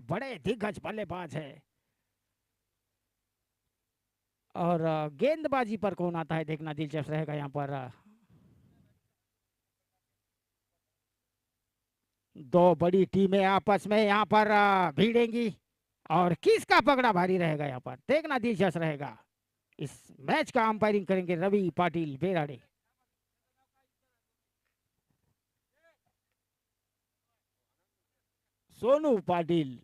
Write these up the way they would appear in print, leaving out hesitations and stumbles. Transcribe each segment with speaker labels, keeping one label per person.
Speaker 1: बड़े दिग्गज बल्लेबाज है। और गेंदबाजी पर कौन आता है देखना दिलचस्प रहेगा यहाँ पर। दो बड़ी टीमें आपस में यहाँ पर भिड़ेंगी और किसका पगड़ा भारी रहेगा यहाँ पर देखना दिलचस्प रहेगा। इस मैच का अंपायरिंग करेंगे रवि पाटिल बेराड़े। सोनू पाटिल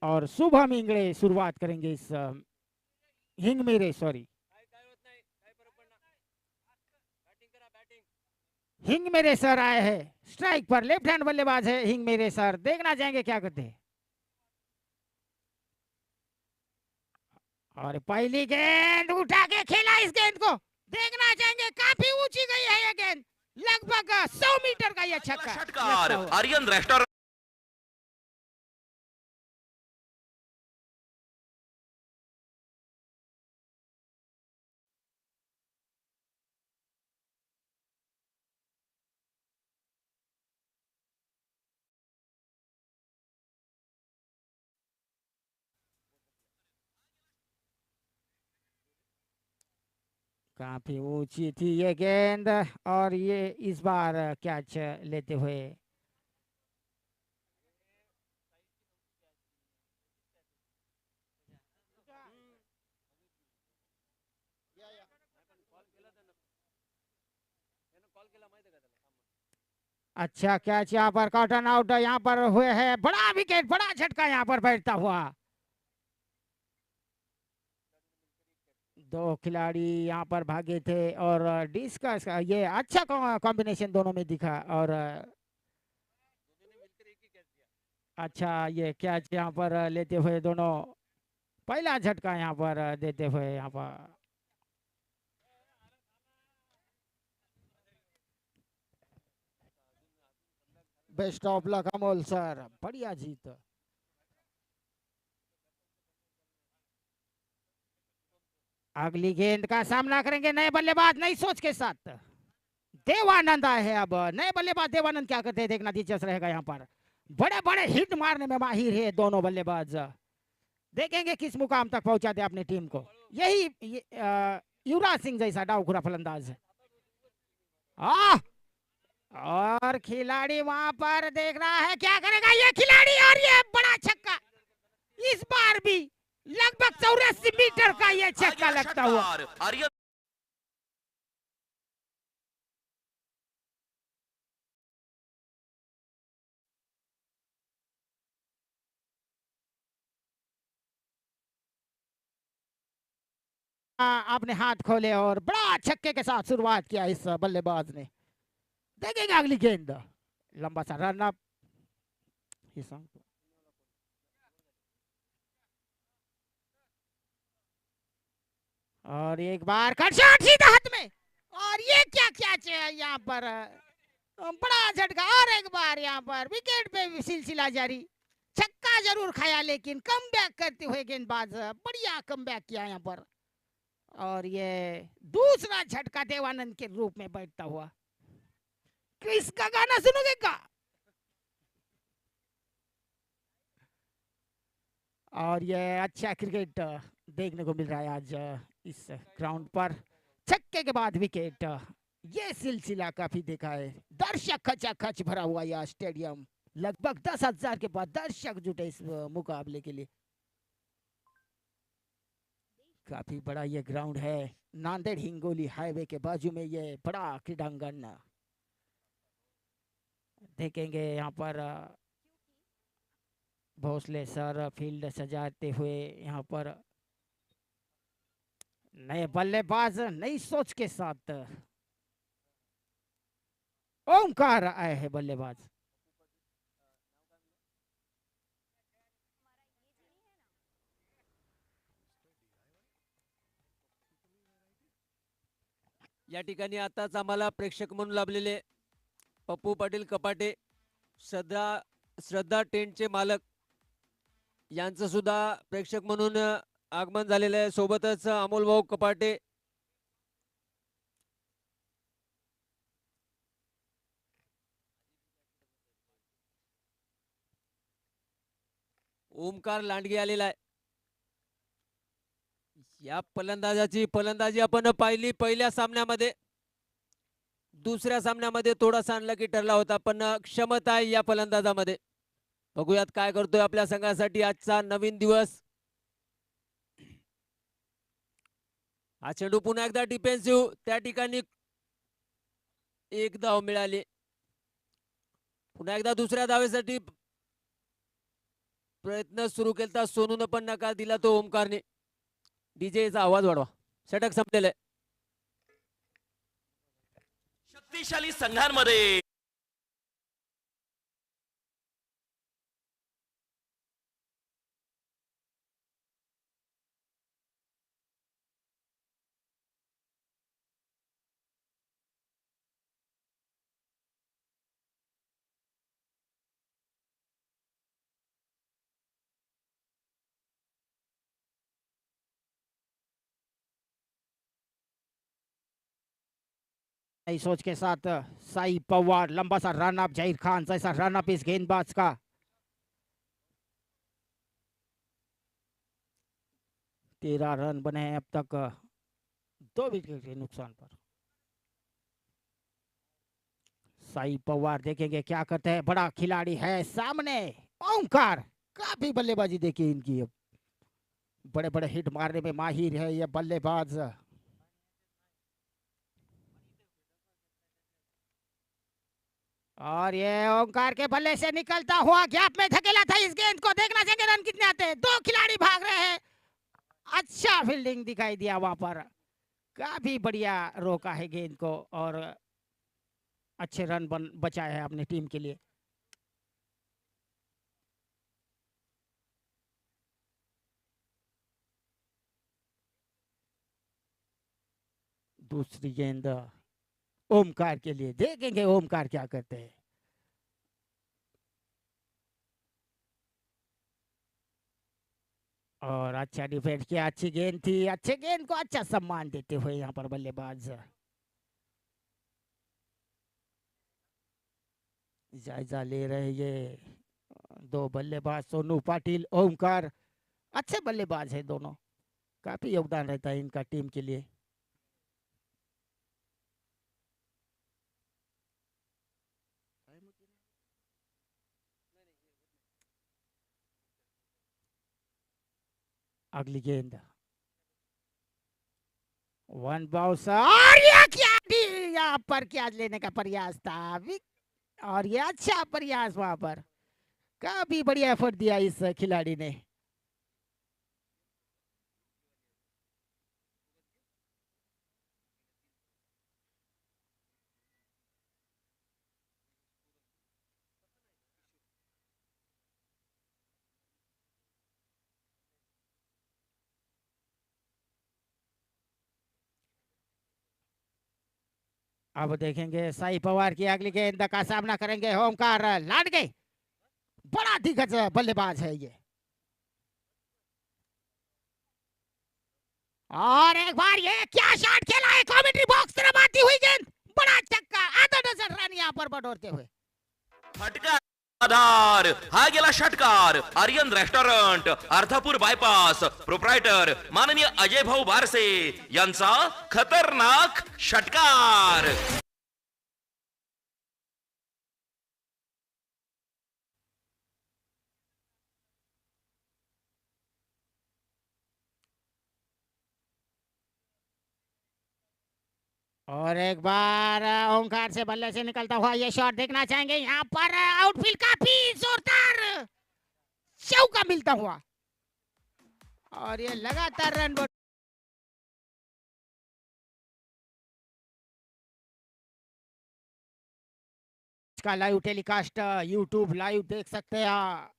Speaker 1: और शुभम इंगड़े शुरुआत करेंगे इस हिंग मेरे सॉरी हिंग मेरे सर आए हैं स्ट्राइक पर। लेफ्ट हैंड बल्लेबाज है हिंग मेरे सर, देखना चाहेंगे क्या करते हैं। और पहली गेंद उठा के खेला इस गेंद को, देखना चाहेंगे काफी ऊंची गई है ये गेंद, लगभग 100 मीटर का ये छक्का।
Speaker 2: आर्यन रेस्टोरेंट
Speaker 1: काफी ऊंची थी ये गेंद और ये इस बार कैच लेते हुए अच्छा कैच यहाँ पर कॉटन आउट यहाँ पर हुए है। बड़ा विकेट, बड़ा झटका यहाँ पर बैठता हुआ। दो खिलाड़ी यहाँ पर भागे थे और डिस्कस ये अच्छा कॉम्बिनेशन दोनों में दिखा। और अच्छा ये कैच यहाँ पर लेते हुए दोनों, पहला झटका यहाँ पर देते हुए यहाँ पर। Best of luck Amol sir, बढ़िया जीत। अगली गेंद का सामना करेंगे नए बल्लेबाज नई सोच के साथ। देवानंद आए हैं अब नए बल्लेबाज। देवानंद क्या करते हैं देखना दिलचस्प रहेगा यहाँ पर। बड़े बड़े हिट मारने में माहिर है दोनों बल्लेबाज, देखेंगे किस मुकाम तक पहुंचाते अपनी टीम को। यही युवराज सिंह जैसा डाउखुरा फलंदाज। आह, और खिलाड़ी वहां पर देख रहा है क्या करेगा ये खिलाड़ी, और ये बड़ा छक्का इस बार भी लगभग 84 मीटर का ये छक्का लगता हुआ।
Speaker 2: आर्यन
Speaker 1: आपने हाथ खोले और बड़ा छक्के के साथ शुरुआत किया इस बल्लेबाज ने। देखेंगे अगली गेंद, लंबा सा रन अप। और एक बार कट शॉट सीधा हाथ में, और ये क्या कैच है यहाँ पर, बड़ा झटका। और एक बार यहाँ पर विकेट पे सिलसिला जारी। छक्का जरूर खाया लेकिन कम बैक करते हुए गेंदबाज बढ़िया कम बैक किया यहाँ पर। और ये दूसरा झटका देवानंद के रूप में बैठता हुआ। किसका गाना सुनोगे का। और ये अच्छा क्रिकेट देखने को मिल रहा है आज इस ग्राउंड पर। छक्के के बाद विकेट, ये सिलसिला काफी देखा है। दर्शक खचाखच भरा हुआ यह स्टेडियम, लगभग 10,000 के बाद दर्शक जुटे इस मुकाबले के लिए। काफी बड़ा ये ग्राउंड है, नांदेड़ हिंगोली हाईवे के बाजू में ये बड़ा क्रीडांगन। देखेंगे यहाँ पर भोसले सर फील्ड सजाते हुए यहाँ पर। नए बल्लेबाज नई सोच के साथ ओमकार आए हैं बल्लेबाज।
Speaker 3: या ठिकाणी आताच आम्हाला प्रेक्षक म्हणून लाभलेले पप्पू पाटील कपाटे, श्रद्धा टेंटचे मालक यांचं सुद्धा प्रेक्षक म्हणून आगमन झालेलं आहे। सोबतच अमोल भाऊ कपाटे, ओमकार लांडगे आलेला आहे. या फलंदाजाची फलंदाजी आपण पाहिली पहिल्या सामन्यामध्ये. दुसऱ्या सामन्यामध्ये थोडासा अनलकी ठरला होता, पण क्षमता आहे या फलंदाजामध्ये. बघूयात काय करतोय आपल्या संघासाठी आजचा नवीन दिवस. हा चेंडू पुन्हा एकदा डिफेन्सिव्ह, त्या ठिकाणी एक धाव मिळाली. पुन्हा एकदा दुसऱ्या धावेसाठी प्रयत्न सुरू केला, सोनून पण नकार दिला तो ओमकारने. डीजेचा आवाज वाढवा, षटक संपलेलं आहे.
Speaker 2: शक्तिशाली संघांमध्ये
Speaker 1: नई सोच के साथ साई पवार, लंबा सा रन अप, जहीर खान जैसा रन अप इस गेंदबाज का। 13 रन बने हैं अब तक 2 विकेट के नुकसान पर। साई पवार देखेंगे क्या करते हैं, बड़ा खिलाड़ी है सामने ओमकार, काफी बल्लेबाजी देखी इनकी। अब बड़े बड़े हिट मारने में माहिर है ये बल्लेबाज। और ये ओमकार के बल्ले से निकलता हुआ गैप में धकेला था इस गेंद को। देखना चाहिए रन कितने आते हैं, 2 खिलाड़ी भाग रहे हैं। अच्छा फील्डिंग दिखाई दिया वहां पर, काफी बढ़िया रोका है गेंद को और अच्छे रन बचाए हैं अपनी टीम के लिए। दूसरी गेंद ओमकार के लिए, देखेंगे ओमकार क्या करते हैं। और अच्छा डिफेंस किया, अच्छी गेंद थी, अच्छे गेंद को अच्छा सम्मान देते हुए यहाँ पर बल्लेबाज जायजा ले रहे। ये 2 बल्लेबाज सोनू पाटिल, ओमकार, अच्छे बल्लेबाज है दोनों, काफी योगदान रहता है इनका टीम के लिए। अगली गेंद 1 बाउंस, और ये क्या यहाँ पर कैच लेने का प्रयास था, और ये अच्छा प्रयास वहां पर, काफी बढ़िया एफर्ट दिया इस खिलाड़ी ने। अब देखेंगे साई पवार की अगली गेंद का सामना करेंगे ओमकार लांडगे, बड़ा दिग्गज बल्लेबाज है ये। और एक बार ये क्या शॉट खेला है, कमेंट्री बॉक्स तरफ आती हुई गेंद, बड़ा छक्का, आधा डजन रन यहाँ पर बटोरते हुए।
Speaker 2: फटका आधार, हा गेला षटकार। Aryan restaurant, Ardhapur bypass, proprietor माननीय अजय भाऊ बारसे यांचा खतरनाक षटकार।
Speaker 1: और एक बार ओंकार से बल्ले से निकलता हुआ ये शॉट देखना चाहेंगे, यहाँ पर आउटफील्ड काफी जोरदार चौका मिलता हुआ, और ये लगातार रन का लाइव टेलीकास्ट यूट्यूब लाइव देख सकते हैं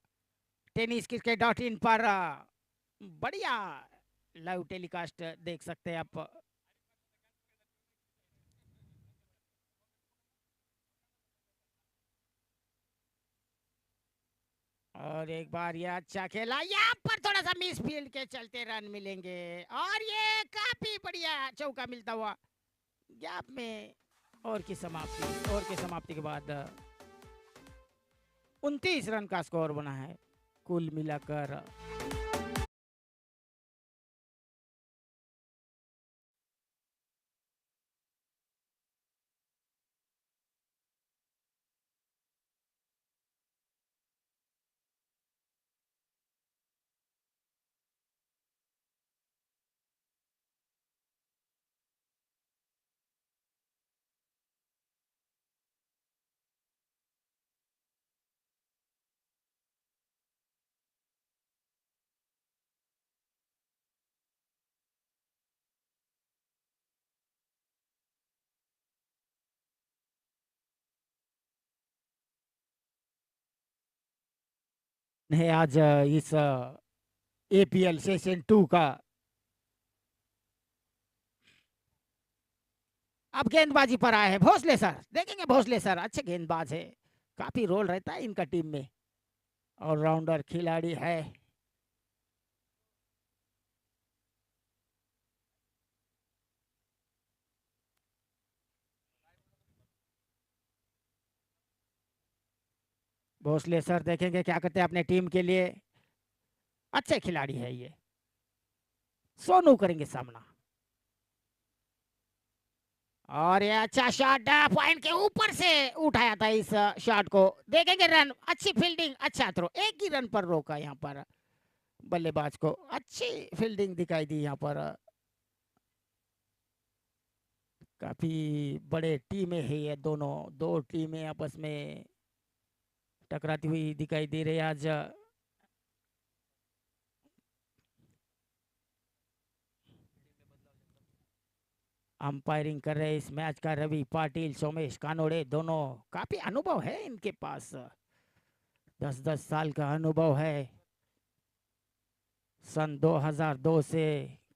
Speaker 1: tenniscricket.in पर, बढ़िया लाइव टेलीकास्ट देख सकते हैं आप। और एक बार ये अच्छा खेला, यहाँ पर थोड़ा सा मिस फील्ड के चलते रन मिलेंगे, और ये काफी बढ़िया चौका मिलता हुआ गैप में। और की समाप्ति के बाद 29 रन का स्कोर बना है। कुल मिलाकर है आज इस एपीएल सेशन 2 का। अब गेंदबाजी पर आए हैं भोसले सर, देखेंगे भोसले सर अच्छे गेंदबाज है, काफी रोल रहता है इनका टीम में, ऑलराउंडर खिलाड़ी है। भोसले सर देखेंगे क्या करते हैं अपने टीम के लिए, अच्छे खिलाड़ी है ये। सोनू करेंगे सामना, और ये अच्छा शॉट पॉइंट के ऊपर से उठाया था इस शॉट को, देखेंगे रन, अच्छी फील्डिंग, अच्छा थ्रो, एक ही रन पर रोका यहाँ पर बल्लेबाज को, अच्छी फील्डिंग दिखाई दी यहाँ पर। काफी बड़े टीमें है ये दोनों, दो टीमें आपस में टकराती हुई दिखाई दे रही है आज। अंपायरिंग कर रहे इस मैच का रवि पाटिल, सोमेश कानोड़े, दोनों काफी अनुभव है इनके पास, 10-10 साल का अनुभव है, सन 2002 से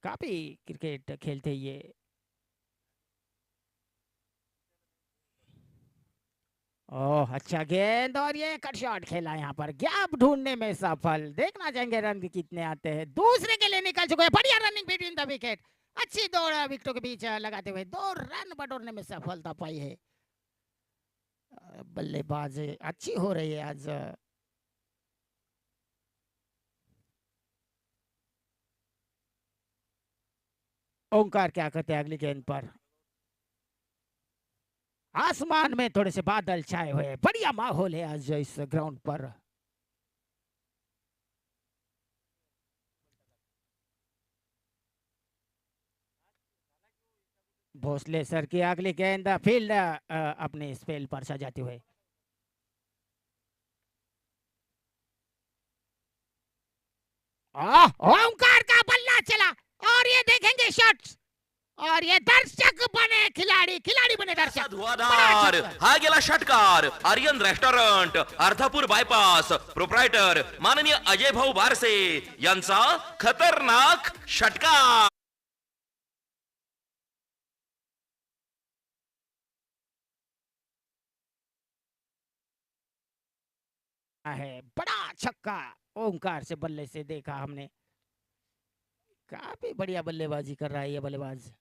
Speaker 1: काफी क्रिकेट खेलते ये। ओह अच्छा गेंद, और ये कट शॉट खेला यहाँ पर, गैप ढूंढने में सफल, देखना चाहेंगे रन कितने आते हैं, दूसरे के लिए निकल चुके हैं, बढ़िया रनिंग बिटवीन द विकेट, अच्छी दौड़ विकेटों के बीच लगाते हुए 2 रन बटोरने में सफलता पाई है। बल्लेबाज अच्छी हो रही है आज। ओंकार क्या करते हैं अगली गेंद पर, आसमान में थोड़े से बादल छाए हुए हैं, बढ़िया माहौल है आज इस ग्राउंड पर। भोसले सर की अगली गेंद फील्ड अपने स्पेल पर सजाते हुए, ओंकार का बल्ला चला, और ये देखेंगे शॉट्स, और ये दर्शक बने खिलाड़ी, खिलाड़ी बने दर्शक,
Speaker 2: धुआधार हा गेला षटकार, Aryan restaurant, Ardhapur bypass, proprietor माननीय अजय भाऊ बारसे यांचा खतरनाक षटकार।
Speaker 1: है बड़ा छक्का, ओंकार से बल्ले से देखा हमने, काफी बढ़िया बल्लेबाजी कर रहा है ये बल्लेबाज,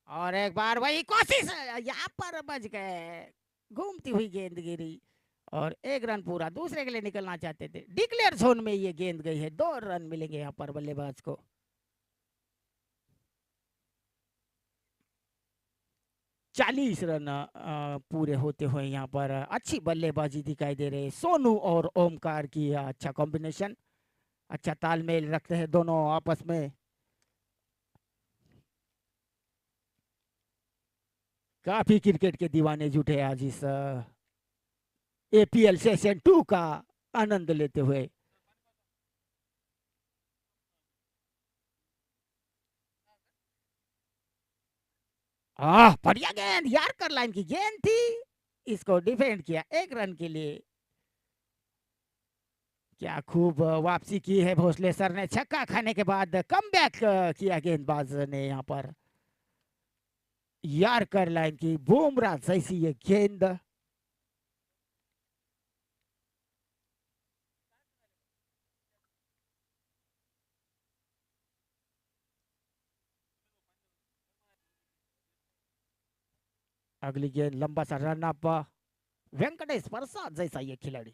Speaker 1: और एक बार वही कोशिश, यहाँ पर बच गए, घूमती हुई गेंद गिरी, और 1 रन पूरा, दूसरे के लिए निकलना चाहते थे, डिक्लेयर जोन में ये गेंद गई है, 2 रन मिलेंगे यहाँ पर बल्लेबाज को। 40 रन पूरे होते हुए यहाँ पर अच्छी बल्लेबाजी दिखाई दे रही है, सोनू और ओमकार की अच्छा कॉम्बिनेशन, अच्छा तालमेल रखते हैं दोनों आपस में, काफी क्रिकेट के दीवाने जुटे आज इस एपीएल सेशन 2 का आनंद लेते हुए। बढ़िया गेंद, यार्कर लाइन की गेंद थी, इसको डिफेंड किया 1 रन के लिए, क्या खूब वापसी की है भोसले सर ने, छक्का खाने के बाद कमबैक किया गेंदबाज ने यहाँ पर, यार्कर लाइन की बुमराह जैसी ये गेंद, अगली गेंद लंबा सा रन अप, वेंकटेश प्रसाद जैसा ये खिलाड़ी।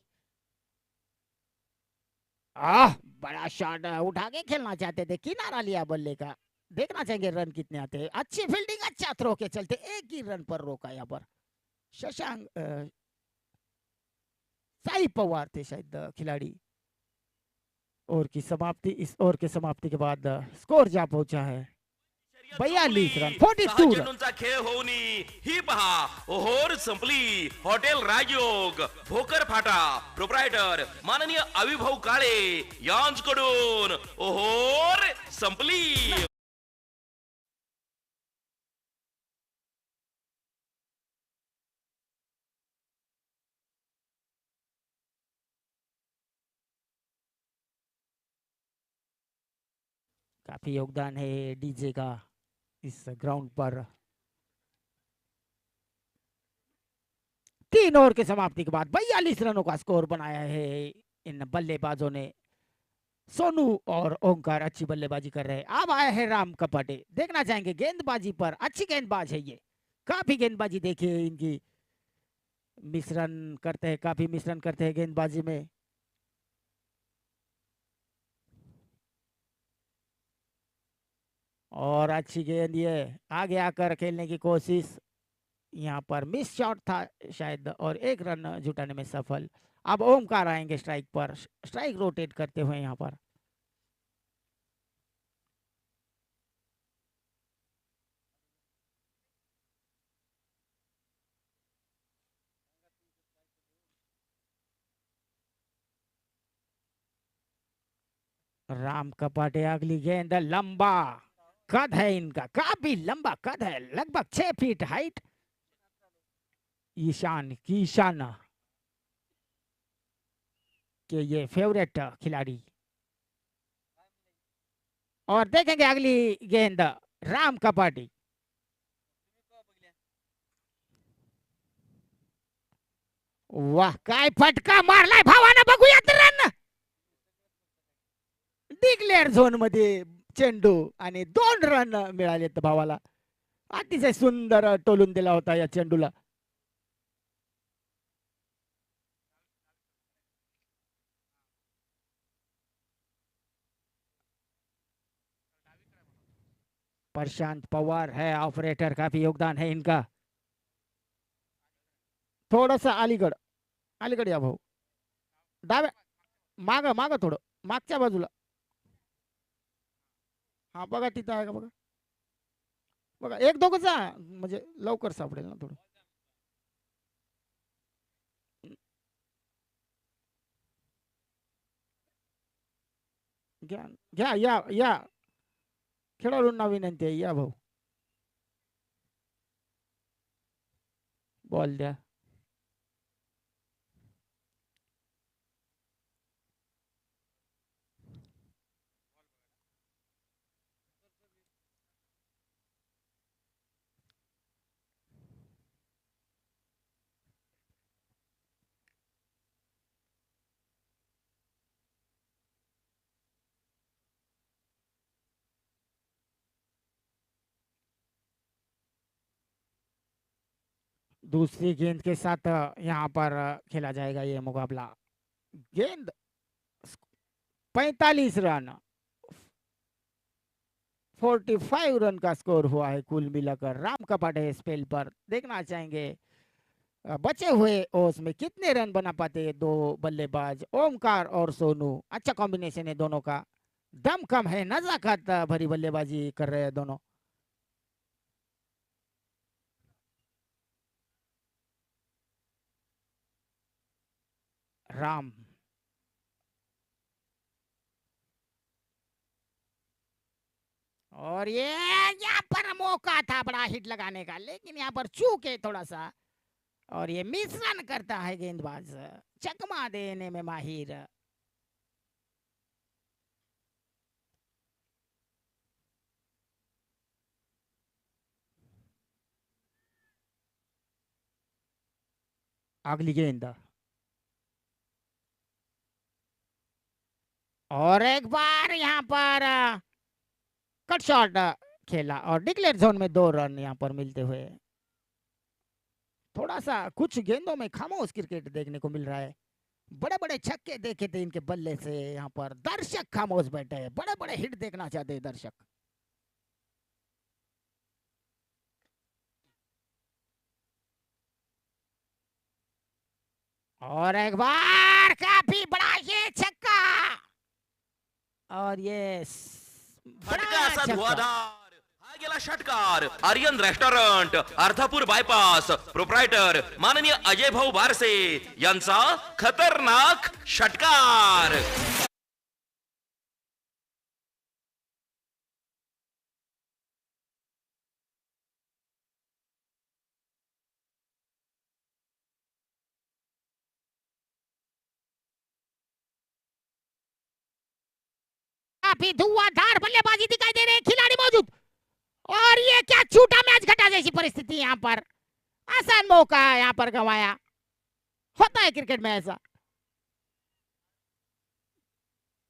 Speaker 1: आह, बड़ा शॉट उठा के खेलना चाहते थे, किनारा लिया बल्ले का। देखना चाहेंगे रन कितने आते हैं। अच्छी फील्डिंग, अच्छा थ्रो के चलते एक ही रन पर रोका यहाँ पर शशांक। साई पवार थे शायद खिलाड़ी। ओवर की समाप्ति, इस ओवर की समाप्ति के बाद स्कोर जा पहुंचा है 42 रन, 42 रन।
Speaker 2: चेंडूंचा खेळ होऊन ही पहा ओहोर संपली। हॉटेल राजयोग भोकर फाटा प्रोप्रायटर माननीय अविभाऊ काळे यांच्याकडून ओहोर संपली।
Speaker 1: काफी योगदान है डीजे का इस ग्राउंड पर। 3 ओवर की समाप्ति के बाद 42 रनों का स्कोर बनाया है इन बल्लेबाजों ने। सोनू और ओंकार अच्छी बल्लेबाजी कर रहे हैं। अब आया है राम कपाटे। देखना चाहेंगे गेंदबाजी पर, अच्छी गेंदबाज है ये। काफी गेंदबाजी देखिए इनकी, मिश्रण करते हैं, काफी मिश्रण करते हैं गेंदबाजी में। और अच्छी गेंद, ये आगे आकर खेलने की कोशिश, यहाँ पर मिस शॉट था शायद और एक रन जुटाने में सफल। अब ओमकार आएंगे स्ट्राइक पर, स्ट्राइक रोटेट करते हुए यहाँ पर। राम कपाटे, अगली गेंद, लंबा कद है इनका, काफी लंबा कद है, लगभग 6 फीट हाइट। ईशान किशन के ये फेवरेट खिलाड़ी। और देखेंगे अगली गेंद, राम कपाटी। वाह, काय फटका मारलाय भावानं, बघूयात रन। डिक्लेअर झोन मध्ये चेंडू आणि 2 रन मिळालेत भावाला। अतिशय सुंदर टोलून दिला होता या चेंडूला। प्रशांत पवार है ऑपरेटर, काफी योगदान है इनका। थोडस अलीकड, अलीकड या भाऊ, डाव्या माग माग, थोडं मागच्या बाजूला। हा बघा, तिथं आहे का बघा, बघा एक दोघं जा, म्हणजे लवकर सापडेल ना थोडं। घ्या घ्या, या खेळाडूंना विनंती आहे, या भाऊ, बॉल द्या। दूसरी गेंद के साथ यहाँ पर खेला जाएगा ये मुकाबला। गेंद 45 रन, 45 रन का स्कोर हुआ है कुल मिलाकर। राम कपाटे स्पेल पर। देखना चाहेंगे बचे हुए ओवर्स में कितने रन बना पाते हैं दो बल्लेबाज, ओमकार और सोनू। अच्छा कॉम्बिनेशन है दोनों का, दम कम है, नजाकत भरी बल्लेबाजी कर रहे हैं दोनों। राम, और ये यहाँ पर मौका था बड़ा हिट लगाने का, लेकिन यहाँ पर चूक है थोड़ा सा, और ये मिश्रण करता है गेंदबाज, चकमा देने में माहिर। अगली गेंद, और एक बार यहाँ पर कट शॉट खेला और डिक्लेयर जोन में 2 रन यहाँ पर मिलते हुए थोड़ा सा कुछ गेंदों में खामोश क्रिकेट देखने को मिल रहा है। बड़े बड़े छक्के देखे थे इनके बल्ले से, यहाँ पर दर्शक खामोश बैठे हैं, बड़े बड़े हिट देखना चाहते हैं दर्शक। और एक बार काफी बड़ा ये छक्का, और ये
Speaker 2: फटका
Speaker 1: बड़ा
Speaker 2: असा
Speaker 1: छक्का।
Speaker 2: धुआधार हा गेला षटकार Aryan restaurant Ardhapur bypass proprietor माननीय अजय भाऊ बारसे यांचा खतरनाक षटकार.
Speaker 1: काफी धुआंधार बल्लेबाजी दिखाई दे रहे हैं, खिलाड़ी मौजूद, और ये क्या छूटा मैच घटा जैसी परिस्थिति यहाँ पर। आसान मौका यहाँ पर गंवाया, होता है क्रिकेट में ऐसा।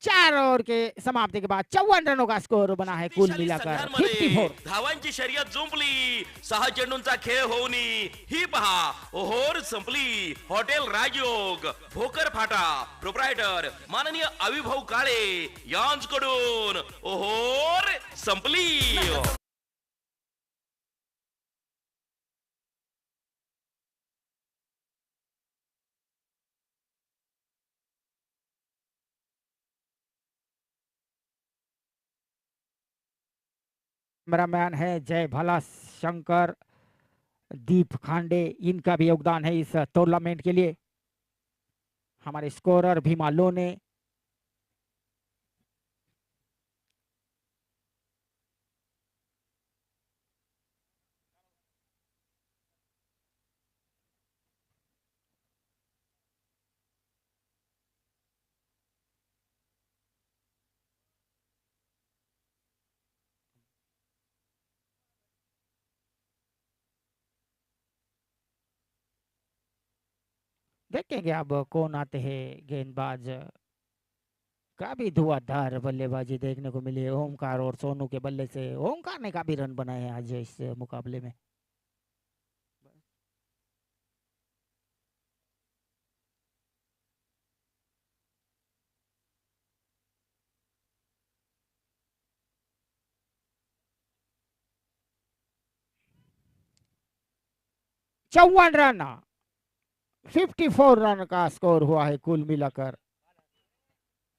Speaker 1: 4 ओवर के समाप्ति के बाद 54 रनों का स्कोर बना है कुल
Speaker 2: शक्तिशाली
Speaker 1: मिलाकर
Speaker 2: संघांमध्ये
Speaker 1: 54।
Speaker 2: धावांची शर्यत जुंपली, 6 चेंडूंचा खेळ होऊनी ही पहा ओहोर संपली. हॉटेल राजयोग भोकर फाटा प्रोप्रायटर माननीय अविभाऊ काळे यांच्याकडून ओहोर संपली.
Speaker 1: कैमरामैन है जय भला शंकर, दीप खांडे, इनका भी योगदान है इस टूर्नामेंट के लिए। हमारे स्कोरर भीमा लोने, देखेंगे अब कौन आते हैं गेंदबाज। काफी धुआंधार बल्लेबाजी देखने को मिली है ओमकार और सोनू के बल्ले से। ओमकार ने काफी रन बनाए हैं आज इस मुकाबले में। चौवन रन, 54 रन का स्कोर हुआ है कुल मिलाकर।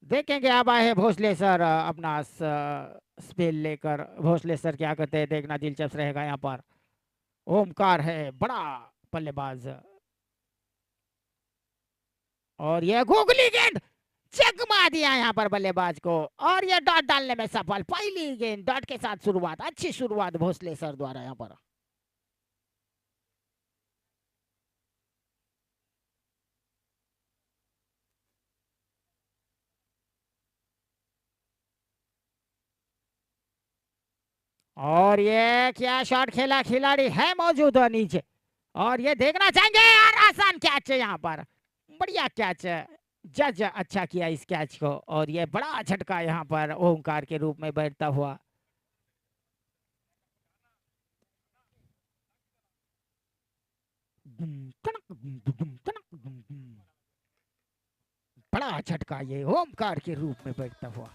Speaker 1: देखेंगे अब आए हैं भोसले सर अपना स्पेल लेकर। भोसले सर क्या करते हैं देखना दिलचस्प रहेगा यहाँ पर। ओमकार है बड़ा बल्लेबाज, और ये गुगली गेंद चकमा दिया यहाँ पर बल्लेबाज को, और ये डॉट डालने में सफल। पहली गेंद डॉट के साथ शुरुआत, अच्छी शुरुआत भोसले सर द्वारा यहाँ पर। और ये क्या शॉट खेला, खिलाड़ी है मौजूद नीचे, और ये देखना चाहेंगे यार, आसान कैच है यहाँ पर, बढ़िया कैच है। जज अच्छा किया इस कैच को, और ये बड़ा झटका यहाँ पर ओमकार के रूप में बैठता हुआ। बड़ा झटका ये ओमकार के रूप में बैठता हुआ।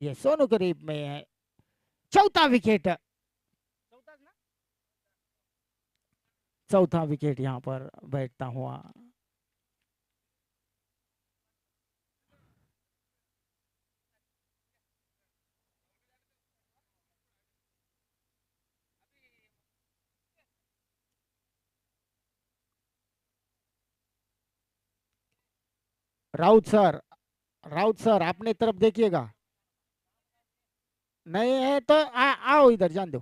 Speaker 1: ये सोनू करीब में है, चौथा विकेट, चौथा विकेट यहाँ पर बैठता हुआ। राउत सर, राउत सर अपने तरफ देखिएगा, नहीं है तो आओ इधर, जान दो,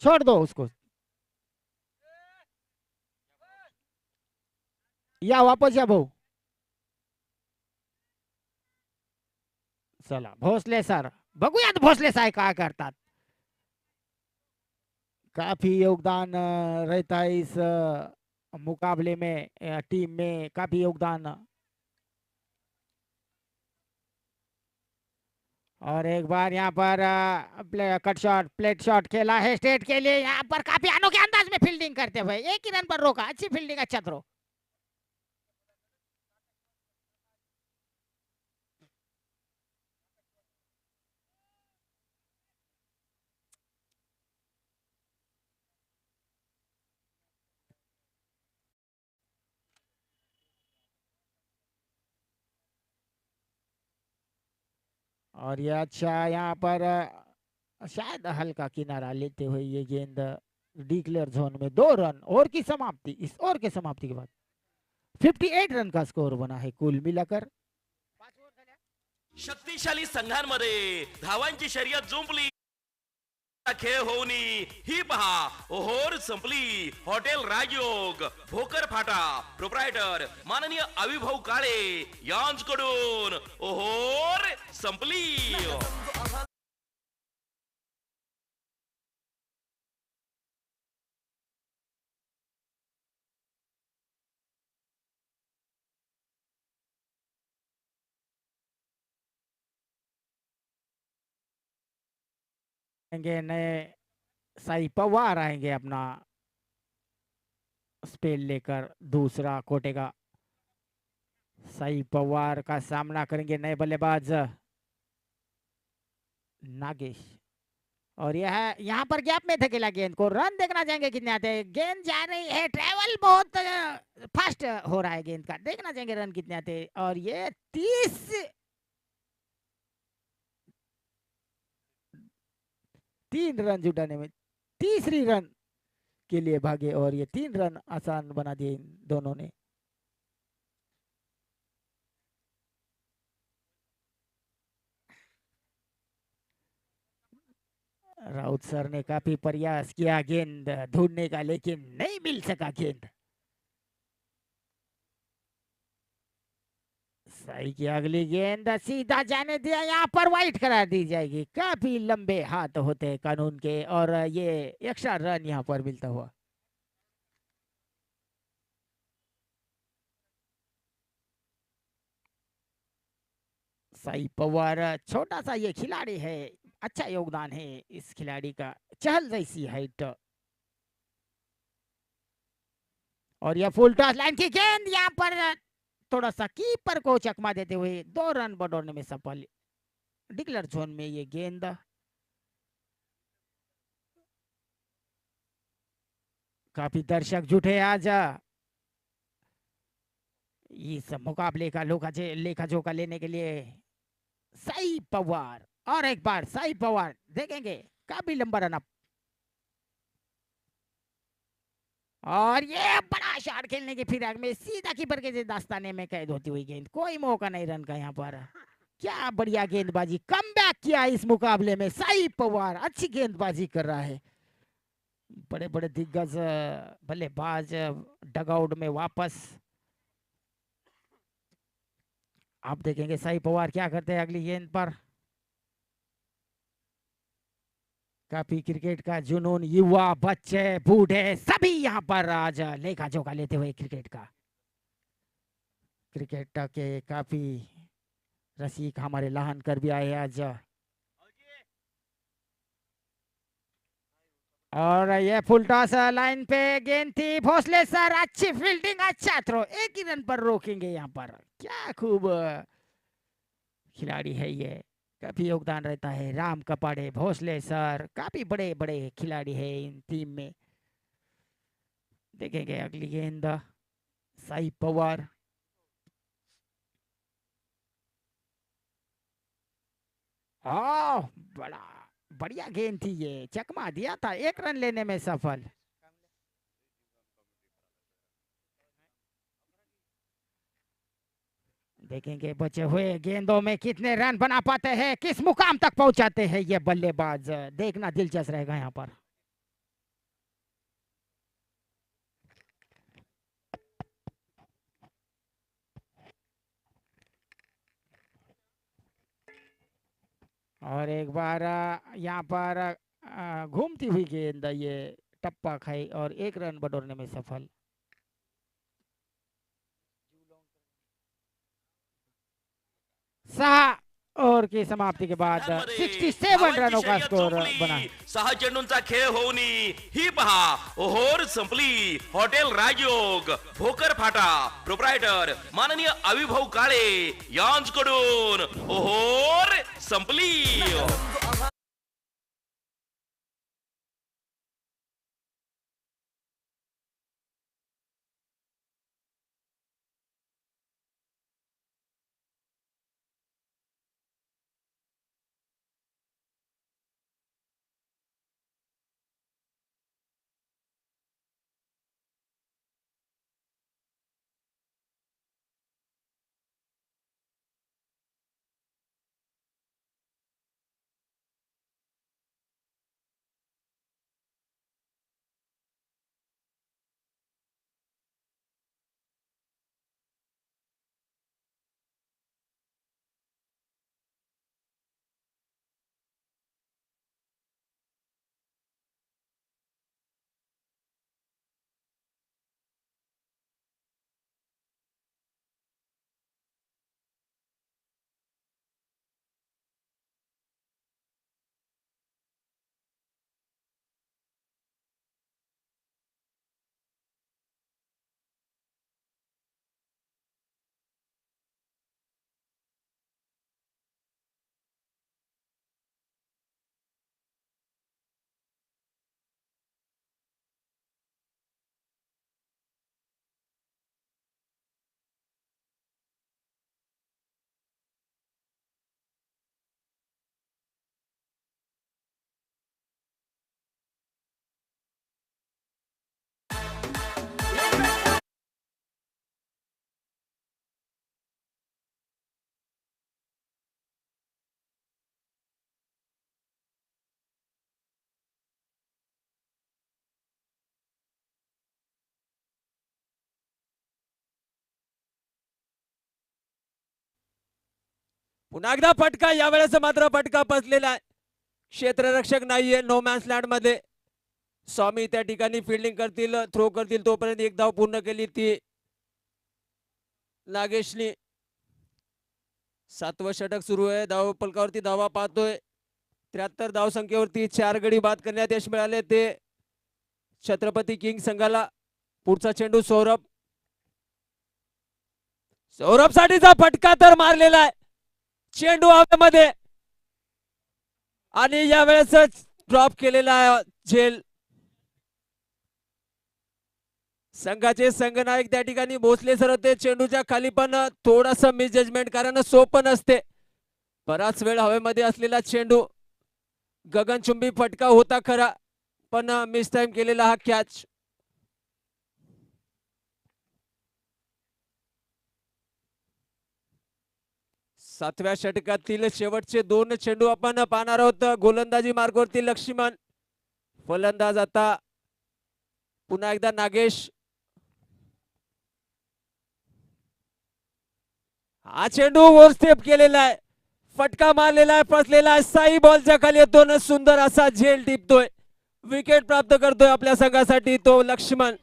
Speaker 1: छोड़ दो उसको, या वापस या भाऊ, चला भोसले सर, बघूयात भोसले साहेब काय करतात। काफी योगदान रहता है इस मुकाबले में, टीम में काफी योगदान। और एक बार यहाँ पर कट शॉट, प्लेट शॉट खेला है स्टेट के लिए, यहाँ पर काफी अनोखे अंदाज में फील्डिंग करते हुए एक ही रन पर रोका, अच्छी फील्डिंग, अच्छा थ्रो। और ये अच्छा यहाँ पर शायद हल्का किनारा लेते हुए ये गेंद डिक्लेयर जोन में, 2 रन और की समाप्ति, इस ओवर के समाप्ति के बाद 58 रन का स्कोर बना है कुल मिलाकर।
Speaker 2: शक्तिशाली संघांमध्ये धावांची शर्यत जुंपली, खेळ होऊनी ही पहा ओहोर संपली। हॉटेल राजयोग भोकर फाटा प्रोप्रायटर माननीय अविभाऊ काळे यांच्याकडून ओहोर संपली।
Speaker 1: नए साई पवार आएंगे अपना स्पेल लेकर, दूसरा कोटे का साई पवार का सामना करेंगे नए बल्लेबाज नागेश। और यह यहाँ पर गैप में धकेला गेंद को, रन देखना चाहेंगे कितने आते हैं। गेंद जा रही है, ट्रेवल बहुत फास्ट हो रहा है गेंद का, देखना चाहेंगे रन कितने आते हैं। और ये 3 रन जुटाने में, तीसरी रन के लिए भागे और ये 3 रन आसान बना दिए इन दोनों ने। राउत सर ने काफी प्रयास किया गेंद ढूंढने का, लेकिन नहीं मिल सका गेंद। सही की अगली गेंद सीधा जाने दिया, यहाँ पर वाइट करार दी जाएगी। काफी लंबे हाथ होते हैं कानून के और ये एक्स्ट्रा रन यहाँ पर मिलता हुआ। साई पवार छोटा सा ये खिलाड़ी है, अच्छा योगदान है इस खिलाड़ी का, चहल जैसी हाइट। और यह फुल टॉस लाइन की गेंद, यहाँ पर थोड़ा सा कीपर को चकमा देते हुए 2 रन बटोरने में सफल। डिक्लेयर जोन में ये गेंद, काफी दर्शक जुटे आज इस मुकाबले का लेखा जोखा लेने के लिए। साई पवार, और एक बार साई पवार देखेंगे, काफी लंबा रन अप। और ये बड़ा शॉट खेलने की फिराक में सीधा कीपर के दास्ताने में कैद होती हुई गेंद, कोई मौका नहीं रन का यहाँ पर। क्या बढ़िया गेंदबाजी, कमबैक किया इस मुकाबले में साई पवार, अच्छी गेंदबाजी कर रहा है। बड़े बड़े दिग्गज बल्लेबाज डगआउट में वापस। आप देखेंगे साई पवार क्या करते हैं अगली गेंद पर। काफी क्रिकेट का जुनून, युवा बच्चे बूढ़े सभी यहाँ पर आज लेखा जोखा लेते हुए क्रिकेट के काफी रसिक हमारे लहान कर भी आए आज। और ये फुल टॉस लाइन पे गेंद थी, भोसले सर अच्छी फील्डिंग, अच्छा थ्रो, एक ही रन पर रोकेंगे यहाँ पर। क्या खूब खिलाड़ी है ये काफी योगदान रहता है। राम कपाड़े, भोसले सर, काफी बड़े बड़े खिलाड़ी हैं इन टीम में। देखेंगे अगली गेंद, साई पवार। बड़ा बढ़िया गेंद थी ये, चकमा दिया था, 1 रन लेने में सफल। देखेंगे बचे हुए गेंदों में कितने रन बना पाते हैं, किस मुकाम तक पहुंचाते हैं ये बल्लेबाज, देखना दिलचस्प रहेगा यहाँ पर। और एक बार यहाँ पर घूमती हुई गेंद, ये टप्पा खाई और 1 रन बटोरने में सफल। 6 ओवर की समाप्ति के बाद
Speaker 2: मध्ये
Speaker 1: 67
Speaker 2: धावांची
Speaker 1: रनों का
Speaker 2: शर्यत
Speaker 1: स्कोर बना
Speaker 2: संपली.
Speaker 1: है।
Speaker 2: 6 चेंडूंचा खेळ होऊनी ही पहा ओहोर संपली. हॉटेल राजयोग भोकर फाटा प्रोप्रायटर माननीय अविभाऊ काळे यांच्याकडून ओहोर संपली.
Speaker 3: पुन्हा एकदा फटका, यावेळेस मात्र फटका पचलेला आहे. क्षेत्ररक्षक नाहीये नो मॅन्स लँड मध्ये. स्वामी त्या ठिकाणी फिल्डिंग करतील, थ्रो करतील, तोपर्यंत 1 धाव पूर्ण केली ती नागेशनी. 7वं षटक सुरू आहे. धाव फलकावरती धावा पाहतोय. 73 धाव संख्येवरती 4 गडी बाद करण्यात यश मिळाले ते छत्रपती किंग संघाला. पुढचा चेंडू सौरभ. सौरभ साठीचा फटका तर मारलेला आहे. चेंडू हवेमध्ये आणि यावेळेस ड्रॉप केलेला झेल. संघाचे संघनायक त्या ठिकाणी भोसले सर होते. चेंडूच्या खाली पण थोडासा मिसजजमेंट, कारण सोपं नसते. बराच वेळ हवेमध्ये असलेला चेंडू, गगनचुंबी फटका होता खरा, पण मिस टाइम केलेला हा कॅच. सातव्या षटकातील शेवटचे 2 चेंडू आपण पाहणार आहोत. गोलंदाजी मार्गावरती लक्ष्मण, फलंदाज आता पुन्हा एकदा नागेश. हा चेंडू वर स्टेप केलेला आहे, फटका मारलेला आहे, फसलेला आहे. साई बॉलच्या खाली येतो, सुंदर असा झेल टिपतोय. विकेट प्राप्त करतोय आपल्या संघासाठी तो लक्ष्मण.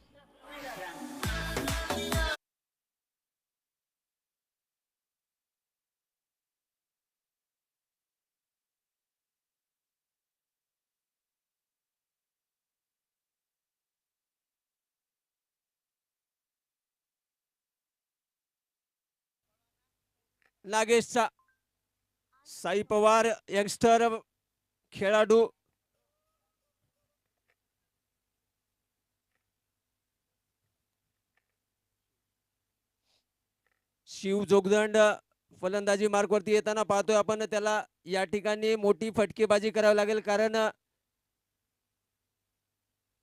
Speaker 3: नागेशचा साई पवार यंगस्टर खेळाडू शिव जोगदंड फलंदाजी मार्क वरती येताना पाहतोय आपण त्याला या ठिकाणी मोठी फटकेबाजी करावी लागेल कारण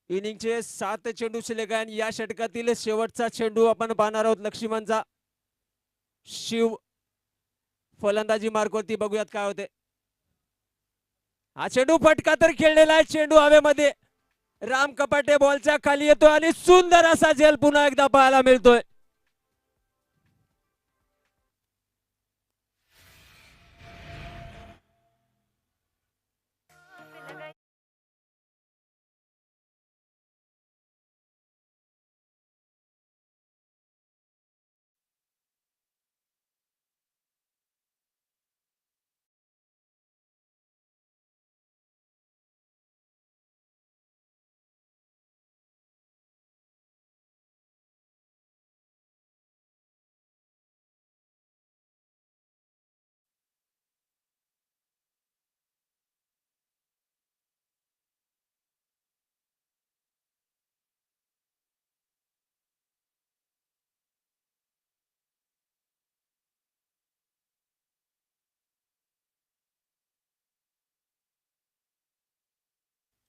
Speaker 3: इनिंगचे 7 चेंडू शिल्लक आहे आणि या षटकातील शेवटचा चेंडू आपण पाहणार आहोत लक्ष्मणचा. शिव फलंदाजी मार्क वरती बघूयात काय होते. हा चेंडू फटका तर खेळलेला आहे, चेंडू हवेमध्ये राम कपाटे बॉलच्या खाली येतोय आणि सुंदर असा झेल पुन्हा एकदा पाहायला मिळतोय.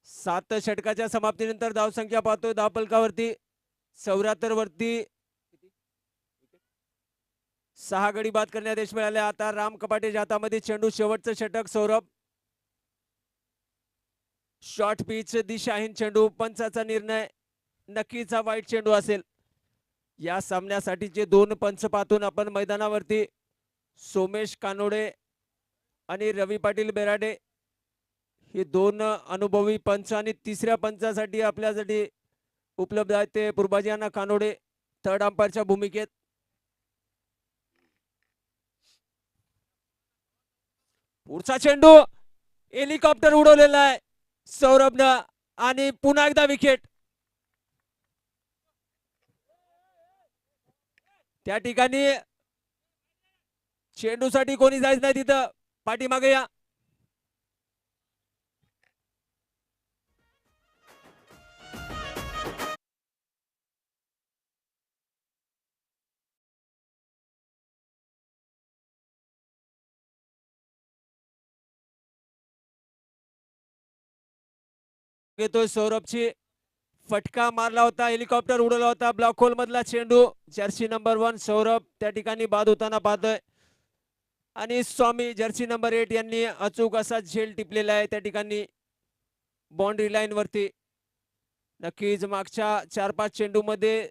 Speaker 3: सात षटकाच्या समाप्तीनंतर धावसंख्या पाहतोय धावफलकावरती 74 वरती 6 गडी बाद करण्यात यश मिळाले. आता राम कपाटेच्या हातामध्ये चेंडू. शेवटचं षटक सौरभ. शॉर्ट पिच दिशाहीन चेंडू. पंचाचा निर्णय नक्कीच हा वाईट चेंडू असेल. या सामन्यासाठीचे 2 पंच पाहतून आपण मैदानावरती सोमेश कानोडे आणि रवी पाटील बेराडे हे 2 अनुभवी पंच आणि तिसऱ्या पंचासाठी आपल्यासाठी उपलब्ध आहेत ते पुरबाजियाना कानोडे थर्ड अंपायरच्या भूमिकेत. पुढचा चेंडू हेलिकॉप्टर उडवलेला आहे सौरभनं आणि पुन्हा एकदा विकेट. त्या ठिकाणी चेंडूसाठी कोणी जायचं नाही तिथं, पाठीमागे या. घेतोय सौरभची. फटका मारला होता, हेलिकॉप्टर उडवला होता, ब्लॉक होल मधला चेंडू. जर्सी नंबर 1 सौरभ त्या ठिकाणी बाद होताना पाहतोय आणि स्वामी जर्सी नंबर 8 यांनी अचूक असा झेल टिपलेला आहे त्या ठिकाणी बाउंड्री लाईन वरती. नक्कीच मागच्या 4-5 चेंडू मध्ये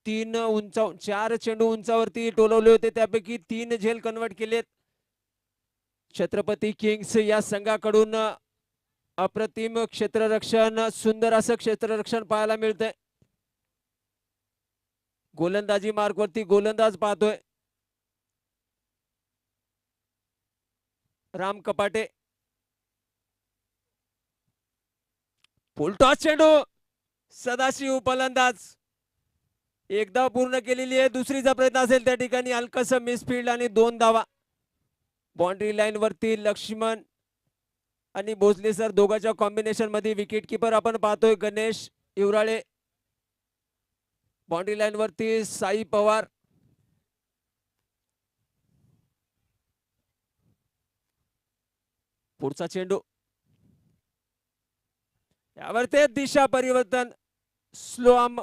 Speaker 3: 4 चेंडू उंचावरती टोलवले होते, त्यापैकी 3 झेल कन्वर्ट केलेत. छत्रपती किंग्स या संघाकडून अप्रतिम क्षेत्ररक्षण, सुंदर असं क्षेत्ररक्षण पाहायला मिळतंय. गोलंदाजी मार्क वरती गोलंदाज पाहतोय राम कपाटे. फुलटॉस चेंडू. सदाशिव फलंदाज. एकदा पूर्ण केलेली आहे, दुसरीचा प्रयत्न असेल त्या ठिकाणी. हलकस मिसफील्ड आणि 2 धावा. बाउंड्री लाईन वरती लक्ष्मण आणि भोसले सर दोघांच्या कॉम्बिनेशन मध्ये विकेट किपर आपण पाहतोय गणेश युवराळे. बाउंड्री लाईन वरती साई पवार. पुढचा चेंडू. यावर ते दिशा परिवर्तन. स्लो आर्म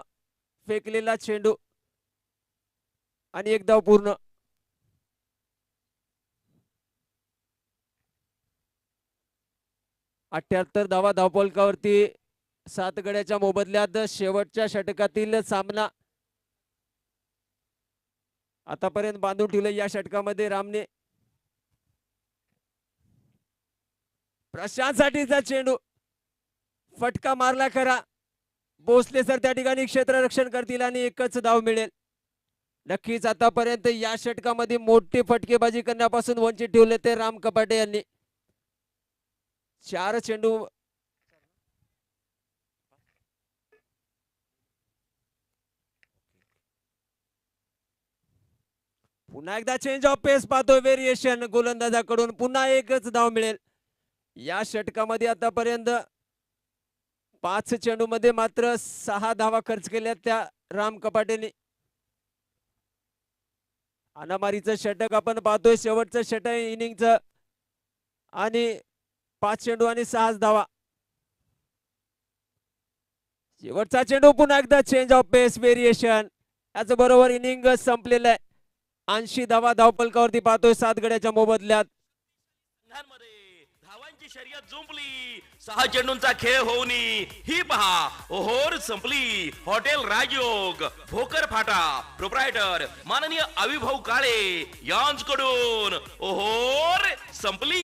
Speaker 3: फेकलेला चेंडू आणि एक धाव पूर्ण. अठ्ठ्याहत्तर धावा धावफलकावरती 7 गड्याच्या मोबदल्यात शेवटच्या षटकातील सामना आतापर्यंत बांधून ठेवलं. या षटकामध्ये रामने. प्रशांत साठीचा चेंडू. फटका मारला खरा. भोसले सर त्या ठिकाणी क्षेत्ररक्षण करतील आणि एकच धाव मिळेल. नक्कीच आतापर्यंत या षटकामध्ये मोठी फटकेबाजी करण्यापासून वंचित ठेवले ते राम कपाटे यांनी. 4 चेंडू. पुन्हा एकदा चेंज ऑफ पेस पाहतोय, व्हेरिएशन गोलंदाजाकडून पुन्हा एकच धाव मिळेल. या षटकामध्ये आतापर्यंत 5 चेंडू मध्ये मात्र 6 धावा खर्च केल्या त्या राम कपाटेने. अनामारीचं षटक आपण पाहतोय, शेवटचं षटक इनिंगचं, आणि 5 चेंडू आणि 6 धावा. शेवटचा चेंडू पुन्हा एकदा चेंज ऑफ पेस, व्हेरिएशन. याच बरोबर इनिंग संपलेलं आहे. 80 धावा धावपलकावरती पाहतोय 7 गड्याच्या मोबदल्यात.
Speaker 2: संघांमध्ये धावांची शर्यत जुंपली, 6 चेंडूंचा खेळ होऊन ही पहा ओहोर संपली. हॉटेल राजयोग, भोकर फाटा, प्रोप्रायटर माननीय अविभाऊ काळे यांच्याकडून ओहोर संपली.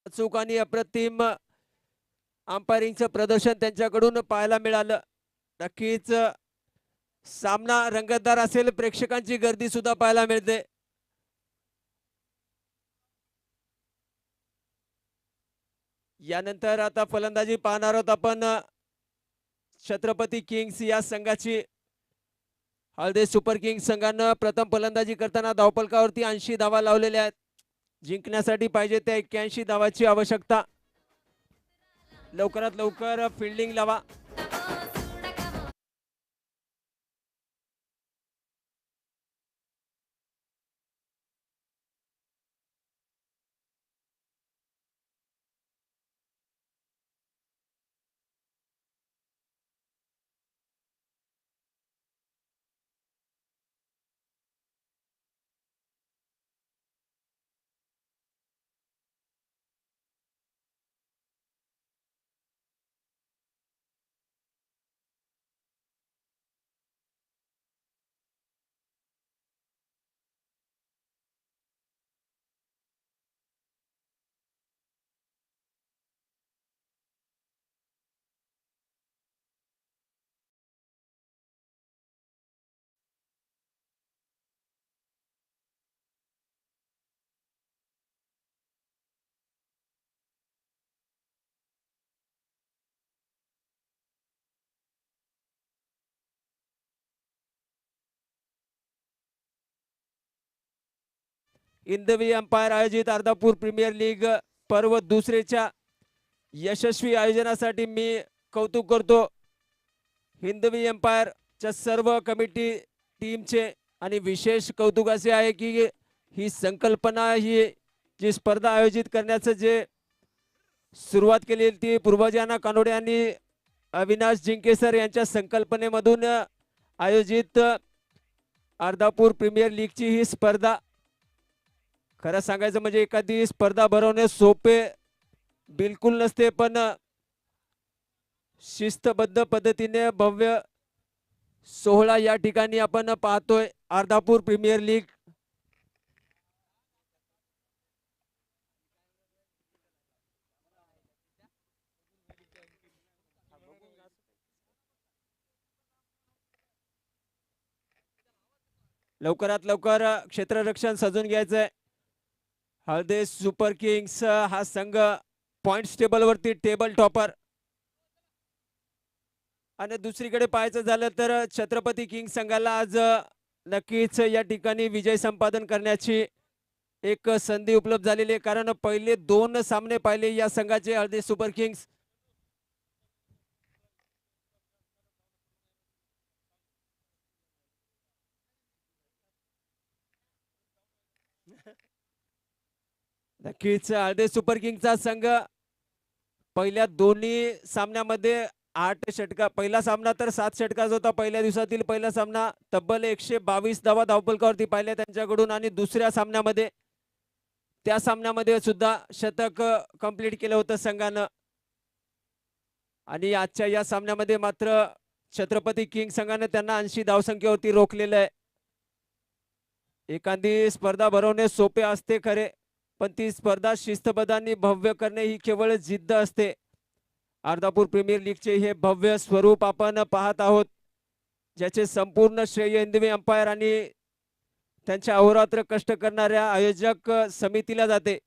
Speaker 3: अचूक आणि अप्रतिम अंपायरिंगचं प्रदर्शन त्यांच्याकडून पाहायला मिळालं. नक्कीच सामना रंगतदार असेल, प्रेक्षकांची गर्दी सुद्धा पाहायला मिळते. यानंतर आता फलंदाजी पाहणार आहोत आपण छत्रपती किंग्स या संघाची. हळदे सुपर किंग्स संघानं प्रथम फलंदाजी करताना धावपलकावरती 80 धावा लावलेल्या आहेत. जिंकण्यासाठी पाहिजे त्या 81 धावाची आवश्यकता. लवकरात लवकर फिल्डिंग लावा. हिंदवी अंपायर आयोजित अर्धापूर प्रीमियर लीग पर्व दुसरेच्या यशस्वी आयोजनासाठी मी कौतुक करतो हिंदवी अंपायरच्या सर्व कमिटी टीमचे. आणि विशेष कौतुक असे आहे की ही संकल्पना, ही जी स्पर्धा आयोजित करण्याचं जे सुरुवात केली ती पूर्वजांना कानोडे आणि अविनाश जिंकेसर यांच्या संकल्पनेमधून आयोजित अर्धापूर प्रीमियर लीगची ही स्पर्धा. खरं सांगायचं म्हणजे एखादी स्पर्धा भरवणे सोपे बिलकुल नसते, पण शिस्तबद्ध पद्धतीने भव्य सोहळा या ठिकाणी आपण पाहतोय. अर्धापूर प्रीमियर लीग लवकरात लवकर क्षेत्ररक्षण सजून घ्यायचंय. हळदे सुपर किंग्स हा संघ पॉइंट्स टेबल वरती टेबल टॉपर. आणि दुसरीकडे पाहायचं झालं तर छत्रपती किंग्स संघाला आज नक्कीच या ठिकाणी विजय संपादन करण्याची एक संधी उपलब्ध झालेली आहे. कारण पहिले 2 सामने पाहिले या संघाचे हळदे सुपर किंग्स. नक्कीच हळदे सुपर किंग्सचा संघ पहिल्या दोन्ही सामन्यामध्ये 8 षटका, पहिला सामना तर 7 षटकाचा होता. पहिल्या दिवसातील पहिला सामना तब्बल 122 धावा धावपलकावरती पाहिल्या त्यांच्याकडून. आणि दुसऱ्या सामन्यामध्ये त्या सामन्यामध्ये सुद्धा शतक कंप्लीट केलं होतं संघानं. आणि आजच्या या सामन्यामध्ये मात्र छत्रपती किंग संघाने त्यांना 80 धावसंख्येवरती रोखलेलं आहे. एखादी स्पर्धा भरवणे सोपे असते खरे, पण ती स्पर्धा शिस्तबद्ध आणि भव्य करणे ही केवळ जिद्द असते. अर्धापूर प्रीमियर लीगचे हे भव्य स्वरूप आपण पाहत आहोत, ज्याचे संपूर्ण श्रेय हिंदवी अंपायर आणि त्यांच्या अहोरात्र कष्ट करणाऱ्या आयोजक समितीला जाते.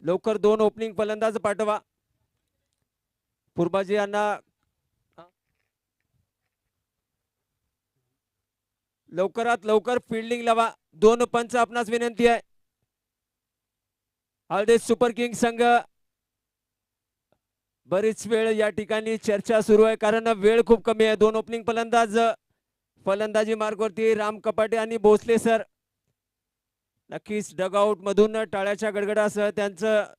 Speaker 3: लवकर 2 ओपनिंग फलंदाज पाठवा. पूर्बाजी यांना लवकरात लवकर फिल्डिंग लावा. 2 पंच आपणास विनंती आहे. हळदे सुपर किंग संघ बरीच वेळ या ठिकाणी चर्चा सुरू आहे, कारण वेळ खूप कमी आहे. 2 ओपनिंग फलंदाज फलंदाजी मार्गवरती राम कपाटे आणि भोसले सर. नक्कीच डगआउट मधून टाळ्याच्या गडगडासह त्यांचं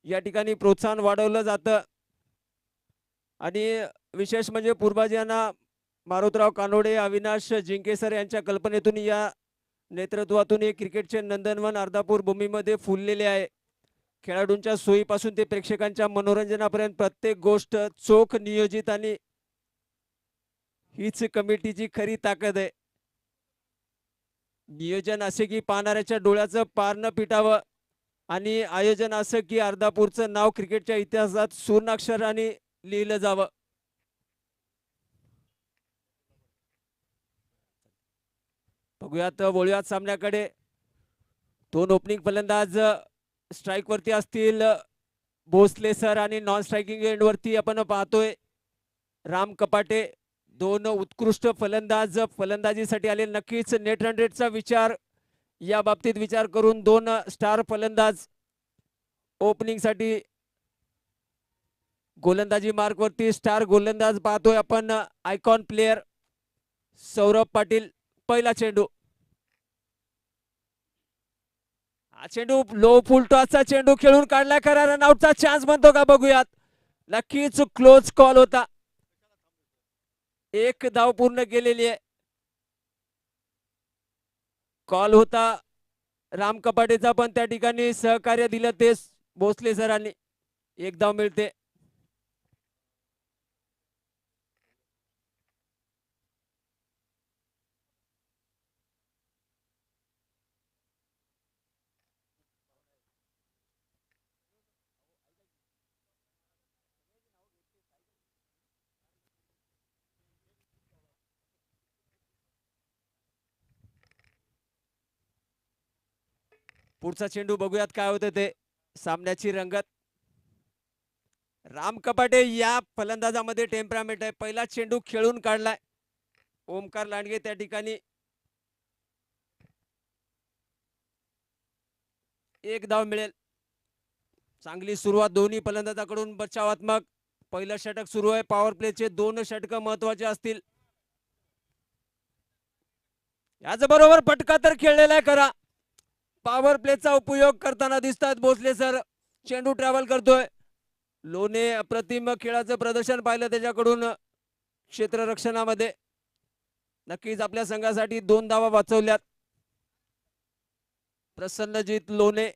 Speaker 3: या ठिकाणी प्रोत्साहन वाढवलं जातं. आणि विशेष म्हणजे पूर्बाजी यांना मारुतराव कानोडे, अविनाश जिंकेसर यांच्या कल्पनेतून या नेतृत्वातून हे क्रिकेटचे नंदनवन अर्धापूर भूमीमध्ये फुललेले आहे. खेळाडूंच्या सोयीपासून ते प्रेक्षकांच्या मनोरंजनापर्यंत प्रत्येक गोष्ट चोख नियोजित, आणि हीच कमिटीची खरी ताकद आहे. नियोजन असे की पाहणाऱ्याच्या डोळ्याचं पार न पिटावं, आणि आयोजन असं की अर्धापूरचं नाव क्रिकेटच्या इतिहासात सुवर्णाक्षराने लिहिलं जावं. बघूयात, वळूयात सामन्याकडे. 2 ओपनिंग फलंदाज स्ट्राईक वरती असतील भोसले सर, आणि नॉन स्ट्रायकिंग एंड वरती आपण पाहतोय राम कपाटे. 2 उत्कृष्ट फलंदाज फलंदाजीसाठी आले. नक्कीच नेट रन रेटचा विचार या बाबतीत विचार करून 2 स्टार फलंदाज ओपनिंग साठी. गोलंदाजी मार्क वरती स्टार गोलंदाज पाहतोय आपण आयकॉन प्लेयर सौरभ पाटील. पहिला चेंडू, हा चेंडू लो फुलटॉसचा चेंडू खेळून काढला. खरा रनआउटचा चान्स बनतो का बघूयात. नक्कीच क्लोज कॉल होता. 1 धाव पूर्ण केलेली आहे. कॉल होता राम कपाटेचा, पण त्या ठिकाणी सहकार्य दिलं ते भोसले सरांनी. 1 धाव मिळते. पुढचा चेंडू बघूयात काय होतं ते. सामन्याची रंगत. राम कपाटे या फलंदाजामध्ये टेम्परामेंट आहे. पहिला चेंडू खेळून काढलाय. ओमकार लांडगे त्या ठिकाणी. 1 धाव मिळेल. चांगली सुरुवात दोन्ही फलंदाजाकडून बचावात्मक. पहिलं षटक सुरू आहे. पॉवर प्लेचे 2 षटक महत्वाचे असतील. याच बरोबर फटका तर खेळलेला आहे खरा. पॉवर प्लेचा उपयोग करताना दिसतात भोसले सर. चेंडू ट्रॅव्हल करतोय. लोणे अप्रतिम खेळाचं प्रदर्शन पाहिलं त्याच्याकडून क्षेत्ररक्षणामध्ये. नक्कीच आपल्या संघासाठी 2 धावा वाचवल्यात. प्रसन्नजीत लोणे.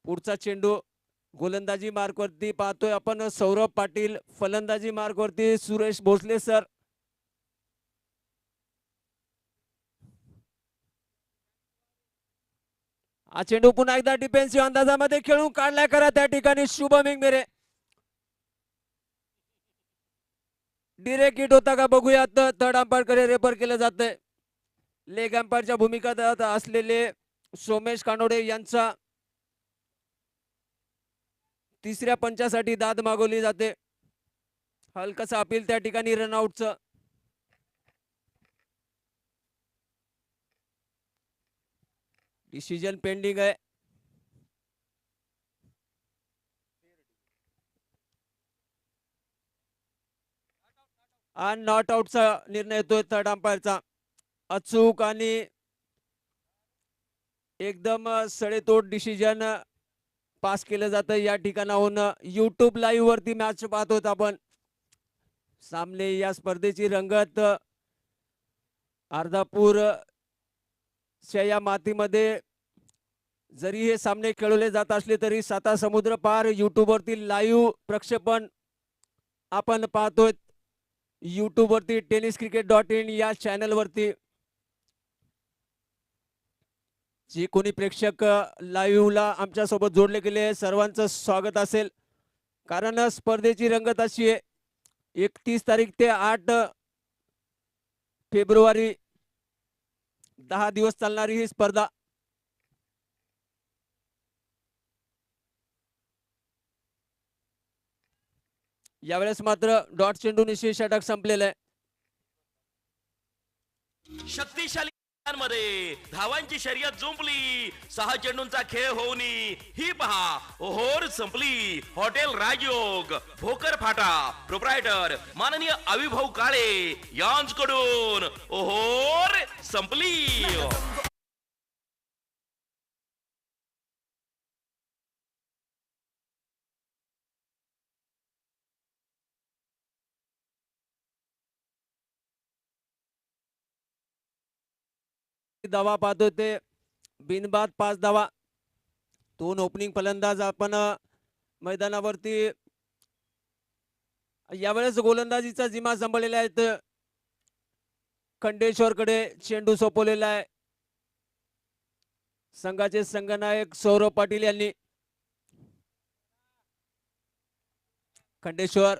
Speaker 3: पुढचा चेंडू गोलंदाजी मार्क वरती पाहतोय आपण सौरभ पाटील. फलंदाजी मार्क वरती सुरेश भोसले सर. हा चेंडू पुन्हा एकदा डिफेन्सिव्ह अंदाजामध्ये खेळून काढलाय करा त्या ठिकाणी शुभम इंगमिरे. डिरेक्ट हिट होता का बघूयात. थर्ड अंपायर कडे रेफर केलं जातंय. लेग अंपायरच्या भूमिकेत असलेले सोमेश कानोडे यांचा 3ऱ्या पंचासाठी दाद मागवली जाते. हलकसा अपील त्या ठिकाणी रनआउटचं. डिसिजन पेंडिंग आहे. आणि नॉट आउटचा निर्णय येतोय थर्ड अंपायरचा. अचूक आणि एकदम सडेतोड डिसिजन पास केलं जातं या ठिकाणाहून. YouTube लाईव्ह वरती मॅच पाहतोत आपण. सामने या स्पर्धेची रंगत अर्धापूर या मातीमध्ये जरी हे सामने खेळवले जात असले तरी 7 समुद्र पार YouTube वरती लाईव्ह प्रक्षेपण आपण पाहतोय. YouTube वरती tenniscricket.in या चॅनल वरती. जे कोणी प्रेक्षक लाईव्हला आमच्या सोबत जोडले गेले सर्वांचं स्वागत असेल. कारण स्पर्धेची रंगत अशी आहे. 31 तारीख ते 8 फेब्रुवारी 10 दिवस चालणारी ही स्पर्धा. यावेळेस मात्र डॉट चेंडू निश्चित षटक संपलेलं आहे.
Speaker 2: शक्तिशाली मध्ये धावांची शर्यत जुंपली. 6 चेंडूंचा खेळ होऊन ही पहा ओहोर संपली. हॉटेल राजयोग भोकर फाटा प्रोप्रायटर माननीय अविभाऊ काळे यांच्याकडून ओहोर संपली.
Speaker 3: धावा पाहतोय ते बिनबाद 5 धावा. 2 ओपनिंग फलंदाज आपण मैदानावरती यावेळेस गोलंदाजीचा जिमा सांभाळलेला आहे. खंडेश्वरकडे चेंडू सोपवलेला आहे संघाचे संघनायक सौरभ पाटील यांनी. खंडेश्वर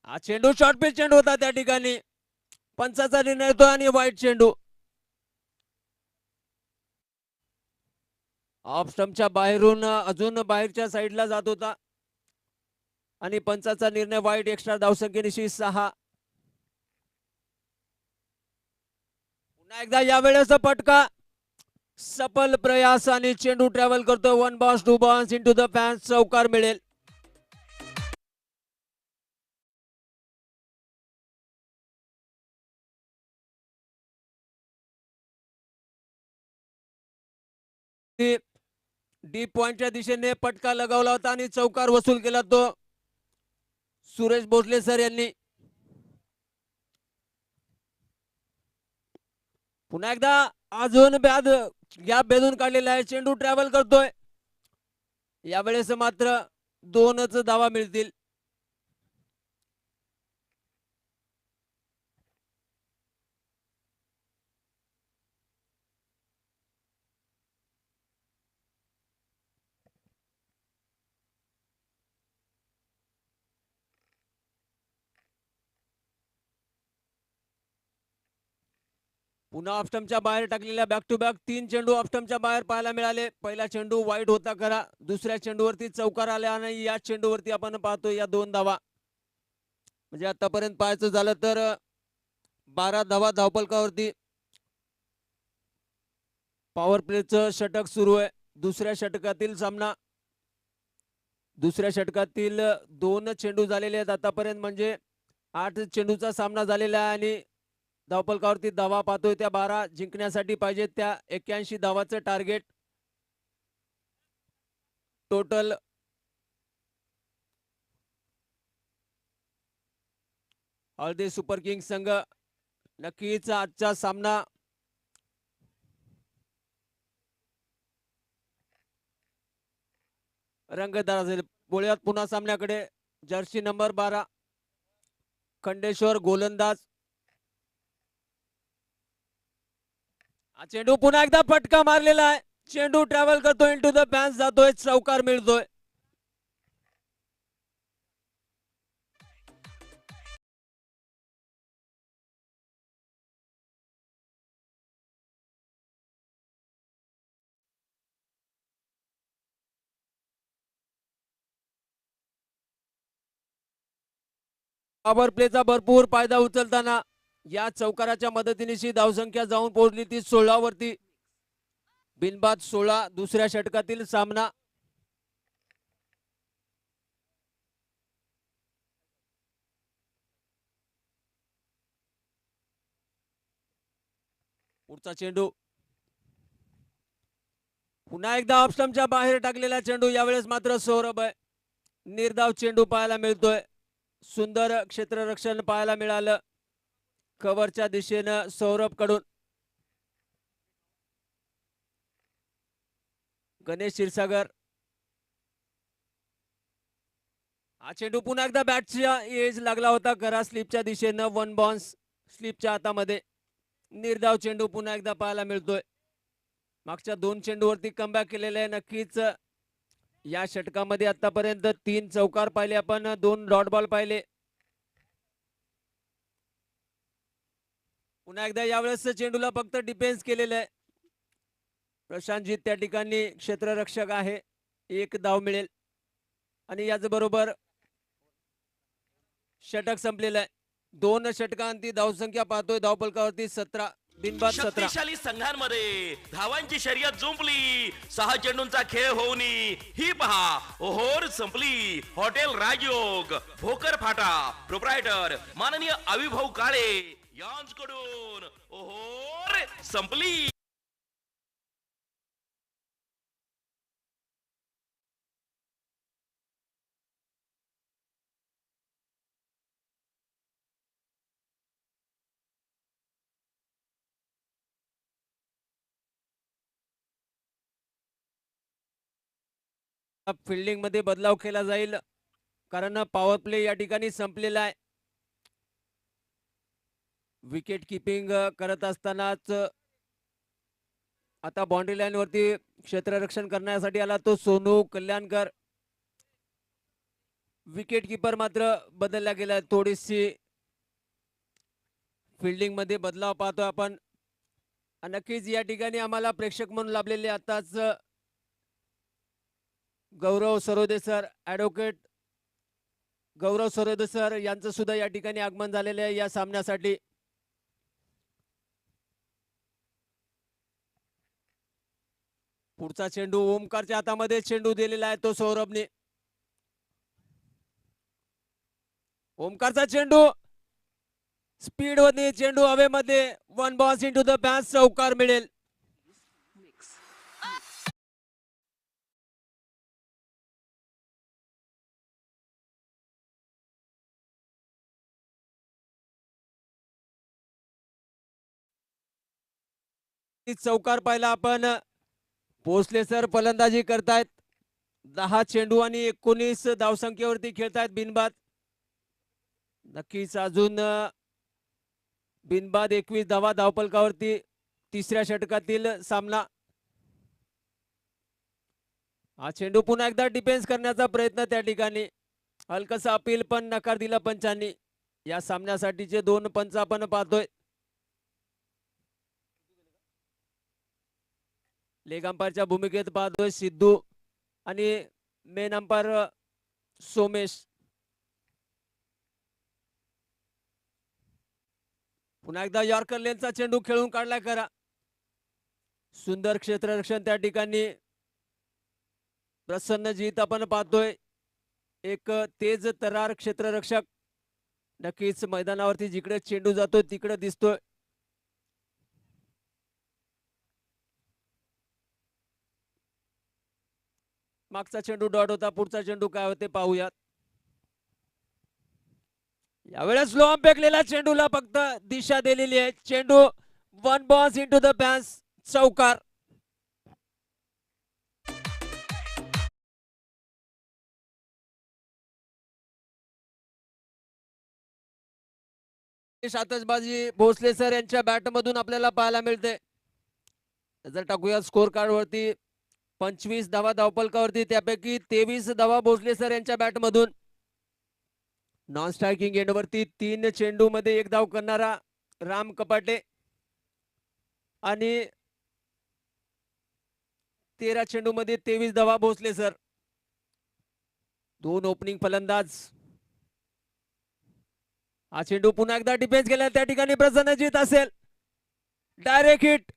Speaker 3: हा चेंडू शॉर्ट पिच चेंडू होता त्या ठिकाणी. पंचाचा निर्णय येतो आणि वाईट चेंडू ऑफ स्टंपच्या बाहेरून अजून बाहेरच्या साईडला जात होता आणि पंचाचा निर्णय वाईट. एक्स्ट्रा धावसंख्येनिशी 6. पुन्हा एकदा यावेळेस पटका सफल प्रयास आणि चेंडू ट्रॅव्हल करतो. 1 balls 2 balls into the fans. चौकार मिळेल. डीप पॉइंटच्या दिशेने पटका लगावला होता आणि चौकार वसूल केला तो सुरेश भोसले सर यांनी. पुन्हा एकदा अजून गॅप बेधून काढलेला आहे. चेंडू ट्रॅव्हल करतोय. यावेळेस मात्र 2च धावा मिळतील. पुन्हा ऑफस्टंपच्या बाहेर टाकलेल्या बॅक टू बॅक 3 चेंडू ऑफस्टंपच्या बाहेर पाहायला मिळाले. पहिला चेंडू वाईट होता खरा. दुसऱ्या चेंडूवरती चौकार आला आणि या चेंडूवरती आपण पाहतो या 2 धावा. म्हणजे आतापर्यंत पाहायचं झालं तर 12 धावा धावफलकावरती. पॉवर प्लेचं षटक सुरू आहे. दुसऱ्या षटकातील सामना. दुसऱ्या षटकातील 2 चेंडू झालेले आहेत आतापर्यंत. म्हणजे 8 चेंडूचा सामना झालेला आहे आणि धावफलकावरती धावा पाहतोय त्या 12 जिंकण्यासाठी पाहिजे त्या 81 धावाचं टार्गेट. टोटल हळदी सुपर किंग्स संघ नक्कीच आजचा सामना रंगतदार असेल. बोलूयात पुन्हा सामन्याकडे. जर्सी नंबर 12 खंडेश्वर गोलंदाज. चेंडू पुन्हा एकदा फटका मारलेला आहे. चेंडू ट्रॅव्हल करतोय इनटू द फॅन्स जातोय. चौकार मिळतोय. पॉवर प्लेचा भरपूर फायदा उचलताना या चौकाराच्या मदतीने धावसंख्या जाऊन पोहोचली ती 16 वरती. बिनबाद 16. दुसऱ्या षटकातील सामना. पुढचा चेंडू पुन्हा एकदा ऑफस्टंपच्या बाहेर टाकलेला चेंडू. यावेळेस मात्र सौरभ आहे. निर्धाव चेंडू पाहायला मिळतोय. सुंदर क्षेत्ररक्षण पाहायला मिळालं कव्हरच्या दिशेनं सौरभ कडून. गणेश क्षीरसागर. हा चेंडू पुन्हा एकदा बॅटच्या एज लागला होता खरा स्लिपच्या दिशेनं. 1 बॉन्स स्लिपच्या हातामध्ये. निर्धाव चेंडू पुन्हा एकदा पाहायला मिळतोय. मागच्या 2 चेंडूवरती कमबॅक केलेलं आहे. नक्कीच या षटकामध्ये आतापर्यंत 3 चौकार पाहिले आपण. 2 डॉट बॉल पाहिले. पुन्हा एकदा यावेळेस चेंडूला फक्त डिफेन्स केलेलं आहे. प्रशांतजीत त्या ठिकाणी क्षेत्ररक्षक आहे. 1 धाव मिळेल. आणि याचबरोबर षटक संपलेलं आहे. 2 षटकांती धावसंख्या पाहतोय धावफलकावरती 17 बिनबाद 17.
Speaker 2: शक्तिशाली संघांमध्ये धावांची शर्यत जुंपली. 6 चेंडूंचा खेळ होऊन ही पहा ओहोर संपली. हॉटेल राजयोग भोकर फाटा प्रोप्रायटर माननीय अविभाऊ काळे यांच्याकडून ओहोर संपली.
Speaker 3: फिल्डिंग मध्ये बदलाव केला जाईल कारण पॉवर प्ले या ठिकाणी संपलेला आहे. विकेट किपिंग करत असतानाच आता बाउंड्री लाईन वरती क्षेत्ररक्षण करण्यासाठी आला तो सोनू कल्याणकर. विकेट किपर मात्र बदलला गेला. थोडीशी फिल्डिंग मध्ये बदलाव पाहतोय आपण. नक्कीच या ठिकाणी आम्हाला प्रेक्षक म्हणून लाभलेले आताच गौरव सरोदे सर, ॲडव्होकेट गौरव सरोदे सर यांचं सुद्धा या ठिकाणी आगमन झालेले आहे या सामन्यासाठी. पुढचा चेंडू ओमकारच्या हातामध्ये चेंडू दिलेला आहे तो सौरभने. ओमकारचा चेंडू स्पीड मध्ये चेंडू हवेमध्ये 1 बॉल इनटू द बॅस चौकार मिळेल. चौकार पाहिला आपण. भोसले सर फलंदाजी करतायत. 10 चेंडू आणि 19 धावसंख्येवरती खेळतायत बिनबाद. नक्कीच अजून बिनबाद 21 धावा धावफलकावरती तिसऱ्या षटकातील सामना. हा चेंडू पुन्हा एकदा डिफेन्स करण्याचा प्रयत्न त्या ठिकाणी. हलकसा अपील पण नकार दिला पंचांनी. या सामन्यासाठीचे 2 पंच आपण पाहतोय. लेग अंपायरच्या भूमिकेत पाहतोय सिद्धू आणि मेन अंपायर सोमेश. पुन्हा एकदा यॉर्कर लेनचा चेंडू खेळून काढलाय करा. सुंदर क्षेत्ररक्षण त्या ठिकाणी. प्रसन्नजीत आपण पाहतोय. एक तेज तरार क्षेत्ररक्षक नक्कीच मैदानावरती जिकडे चेंडू जातो तिकडे दिसतोय. मागचा चेंडू डॉट होता. पुढचा चेंडू काय होते पाहूयात. यावेळेस लो फेकलेला चेंडूला फक्त दिशा दिलेली आहे. चेंडू 1 बॉल इनटू द बॅस चौकार. आतषबाजी भोसले सर यांच्या बॅट मधून आपल्याला पाहायला मिळते. जर टाकूया स्कोर कार्ड वरती 25 धावा धावफलकावरती त्यापैकी 23 धावा भोसले सर यांच्या बॅट मधून. नॉन स्ट्रायकिंग एंड वरती 3 चेंडू मध्ये 1 धाव करणारा राम कपाटे आणि 13 चेंडू मध्ये 23 धावा भोसले सर. 2 ओपनिंग फलंदाज. हा चेंडू पुन्हा एकदा डिफेन्स केला. त्या ठिकाणी प्रसन्नजीत असेल. Direct hit.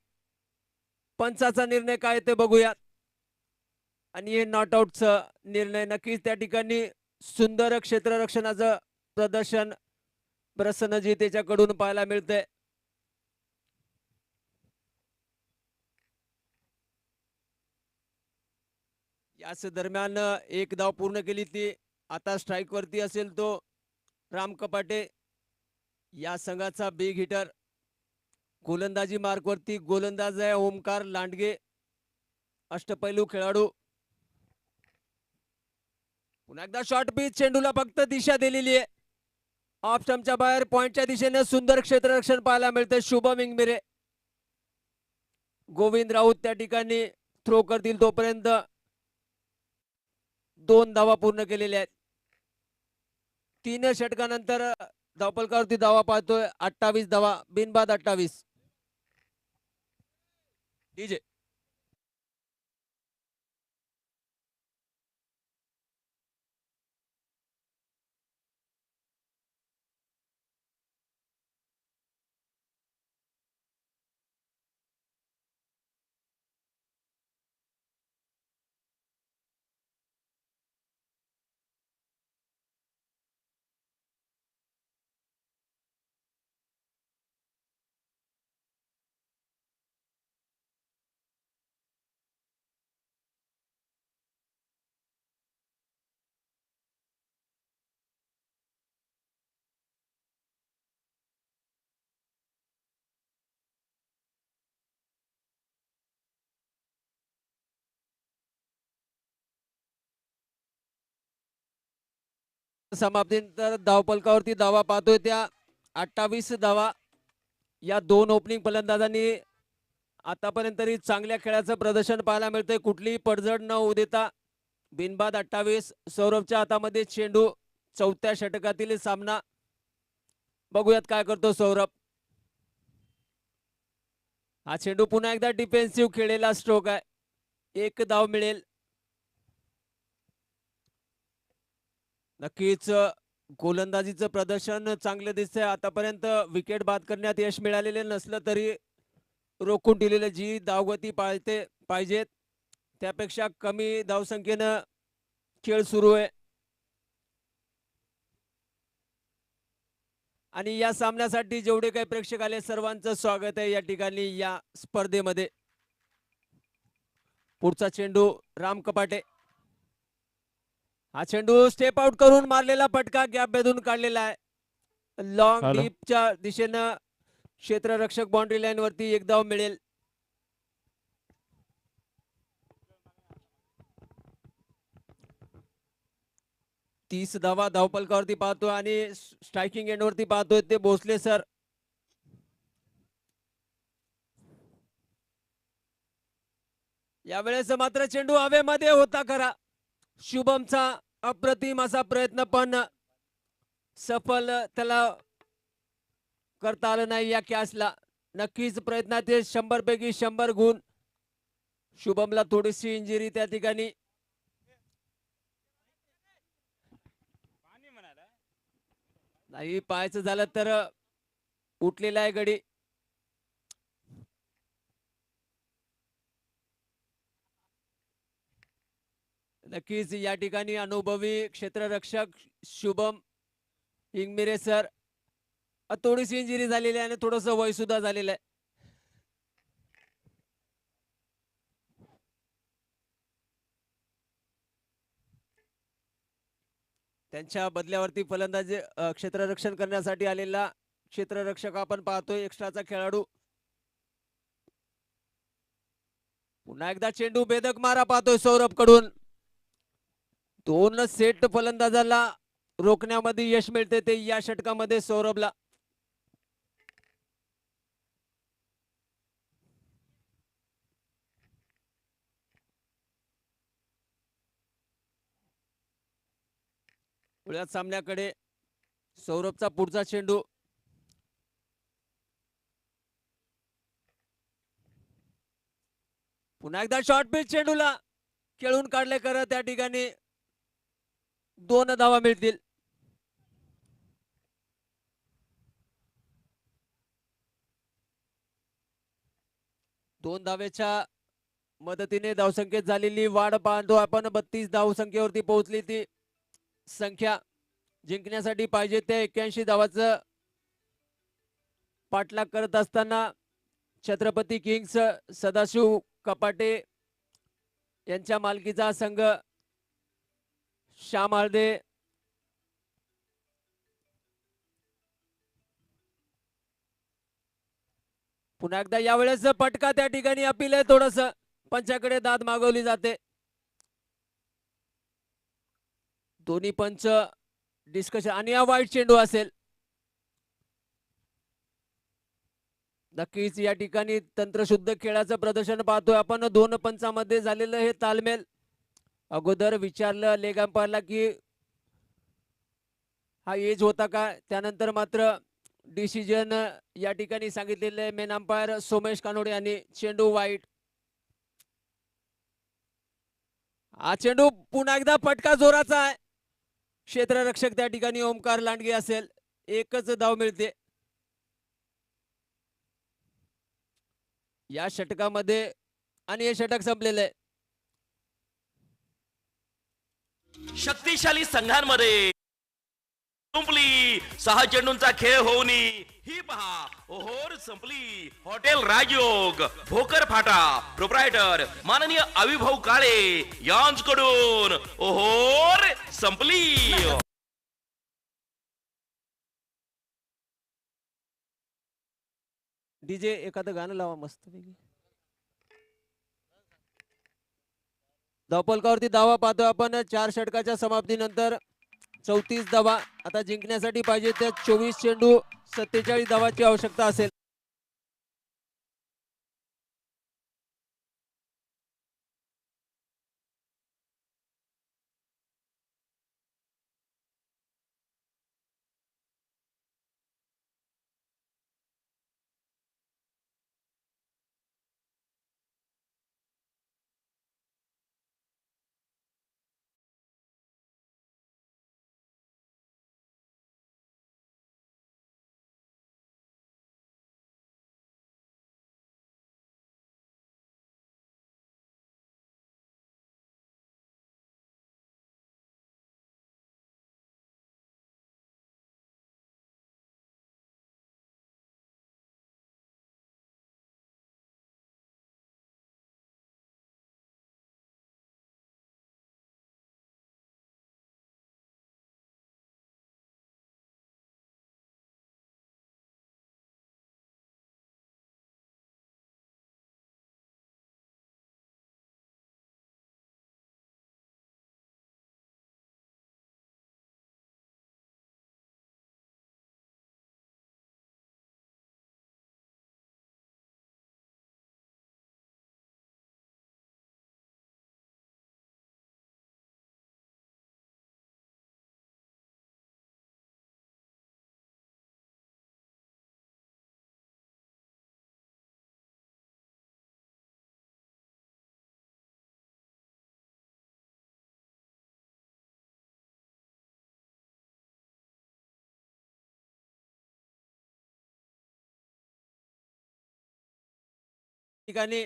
Speaker 3: पंचाचा निर्णय काय ते बघूयात. आणि हे नॉट आउटचा निर्णय. नक्कीच त्या ठिकाणी सुंदर क्षेत्ररक्षणाचं प्रदर्शन प्रसन्नजीत याच्याकडून पाहायला मिळतंय. याच दरम्यान 1 धाव पूर्ण केली ती. आता स्ट्राइक वरती असेल तो राम कपाटे या संघाचा बिग हिटर. गोलंदाजी मार्क वरती गोलंदाज आहे ओमकार लांडगे, अष्टपैलू खेळाडू. पुन्हा एकदा शॉर्ट पिच. चेंडूला फक्त दिशा दिलेली आहे. ऑफ स्टंपच्या बाहेर पॉइंटच्या दिशेने सुंदर क्षेत्ररक्षण पाहायला मिळते. शुभम इंगमिरे, गोविंद राऊत त्या ठिकाणी थ्रो करतील तोपर्यंत 2 धावा पूर्ण केलेल्या आहेत. 3 षटकानंतर धावफलकावरती धावा पाहतोय 28 धावा बिनबाद 28. डीजे समाप्तीनंतर धावपलकावरती धावा पाहतोय त्या 28 धावा या दोन ओपनिंग फलंदाजांनी आतापर्यंत तरी चांगल्या खेळाचं प्रदर्शन पाहायला मिळतंय. कुठलीही पडझड न होऊ देता बिनबाद 28. सौरभच्या हातामध्ये चेंडू, चौथ्या षटकातील सामना. बघूयात काय करतो सौरभ. हा चेंडू पुन्हा एकदा डिफेन्सिव्ह खेळलेला स्ट्रोक आहे. एक धाव मिळेल. नक्कीच गोलंदाजीचं प्रदर्शन चांगलं दिसतंय. आतापर्यंत विकेट बाद करण्यात यश मिळालेले नसलं तरी रोखून दिलेलं जी धावगती पाहिजेत त्यापेक्षा कमी धावसंख्येनं खेळ सुरू आहे. आणि या सामन्यासाठी जेवढे काही प्रेक्षक आले सर्वांचं स्वागत आहे या ठिकाणी या स्पर्धेमध्ये. पुढचा चेंडू राम कपाटे. हा चेंडू स्टेप आउट करून मारलेला फटका गॅप भेदून काढलेला आहे. लॉंग डीपच्या दिशेनं क्षेत्ररक्षक बाउंड्री लाईन वरती एक धाव मिळेल. तीस धावा धावपलकावरती पाहतोय आणि स्ट्रायकिंग एंड वरती पाहतोय ते भोसले सर. यावेळेस मात्र चेंडू हवेमध्ये होता खरा. शुभमचा अप्रतिम असा प्रयत्न पण सफल त्याला करता आलं नाही या कॅचला. नक्कीच प्रयत्नाचे 100 पैकी 100 गुण. शुभमला थोडीशी इंजुरी त्या ठिकाणी. नाही पाहायचं झालं तर उठलेला आहे गडी. नक्कीच या ठिकाणी अनुभवी क्षेत्ररक्षक शुभम इंगमिरे सर थोडीशी इंजुरी झालेली आहे आणि थोडस वय सुद्धा झालेलं आहे. त्यांच्या बदल्यावरती फलंदाजी क्षेत्ररक्षण करण्यासाठी आलेला क्षेत्ररक्षक आपण पाहतोय एक्स्ट्राचा खेळाडू. पुन्हा एकदा चेंडू भेदक मारा पाहतोय सौरभ कडून. दोन सेट फलंदाजाला रोखण्यामध्ये यश मिळते ते या षटकामध्ये सौरभला. पुढच्या सामन्याकडे सौरभचा पुढचा चेंडू. पुन्हा एकदा शॉर्ट पिच चेंडूला खेळून काढले कर त्या ठिकाणी 2 धावा मिळतील. दोन धावेच्या मदतीने धावसंख्येत झालेली वाढ पाहतो आपण. 32 धावसंख्येवरती पोहोचली ती संख्या. जिंकण्यासाठी पाहिजे त्या 81 धावाचं पाठलाग करत असताना छत्रपती किंग्स सदाशिव कपाटे यांच्या मालकीचा संघ श्याम हळदे पुन्हा एकदा यावेळेस पटका त्या ठिकाणी अपील आहे. थोडस पंचाकडे दाद मागवली जाते. दोन्ही पंच डिस्कशन आणि हा वाईट चेंडू असेल. नक्कीच या ठिकाणी तंत्रशुद्ध खेळाचं प्रदर्शन पाहतोय आपण. दोन पंचामध्ये झालेलं हे तालमेल. अगोदर विचारलं लेग अंपायरला की हा एज होता का, त्यानंतर मात्र डिसिजन या ठिकाणी सांगितलेलं आहे मेन अंपायर सोमेश कानोडे यांनी. चेंडू वाईट. हा चेंडू पुन्हा एकदा फटका जोराचा आहे. क्षेत्ररक्षक त्या ठिकाणी ओमकार लांडगे असेल. एकच धाव मिळते या षटकामध्ये आणि हे षटक संपलेलं आहे.
Speaker 2: शक्तिशाली संघांमध्ये संपली 6 चेंडूंचा खेळ होऊन ही पहा ओहोर संपली. हॉटेल राजयोग भोकर फाटा प्रोप्रायटर माननीय अविभाऊ काळे यांच्याकडून ओहोर संपली.
Speaker 3: डीजे एखादं गाणं लावा मस्त पैकी. धावपलकावरती धावा पाहतोय आपण. 4 षटकाच्या समाप्तीनंतर 34 धावा आता जिंकण्यासाठी पाहिजे त्या 24 चेंडू 47 धावाची आवश्यकता असेल. ठिकाणी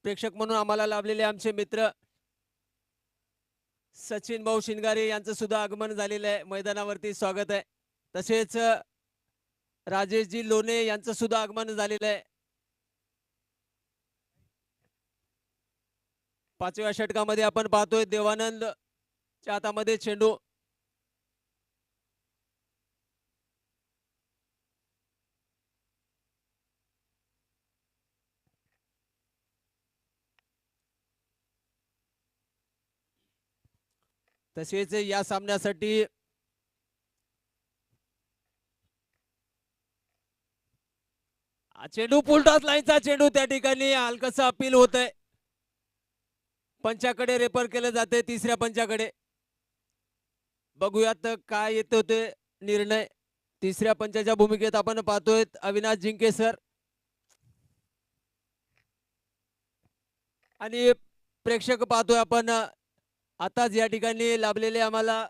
Speaker 3: प्रेक्षक म्हणून आम्हाला लाभलेले आमचे मित्र सचिन भाऊ शिंगारे यांचं सुद्धा आगमन झालेलं आहे. मैदानावरती स्वागत आहे. तसेच राजेशजी लोणे यांचं सुद्धा आगमन झालेलं आहे. 5व्या षटकामध्ये आपण पाहतोय देवानंद च्या हातामध्ये चेंडू. तसेच या सामन्यासाठी चेंडू फुलटॉस लाईनचा चेंडू त्या ठिकाणी हलकस अपील होत आहे. पंचाकडे रेफर केलं जाते तिसऱ्या पंचाकडे. बघूयात काय येत होते निर्णय. तिसऱ्या पंचाच्या भूमिकेत आपण पाहतोय अविनाश जिंके सर आणि प्रेक्षक पाहतोय आपण आताच या ठिकाणी लाभलेले आम्हाला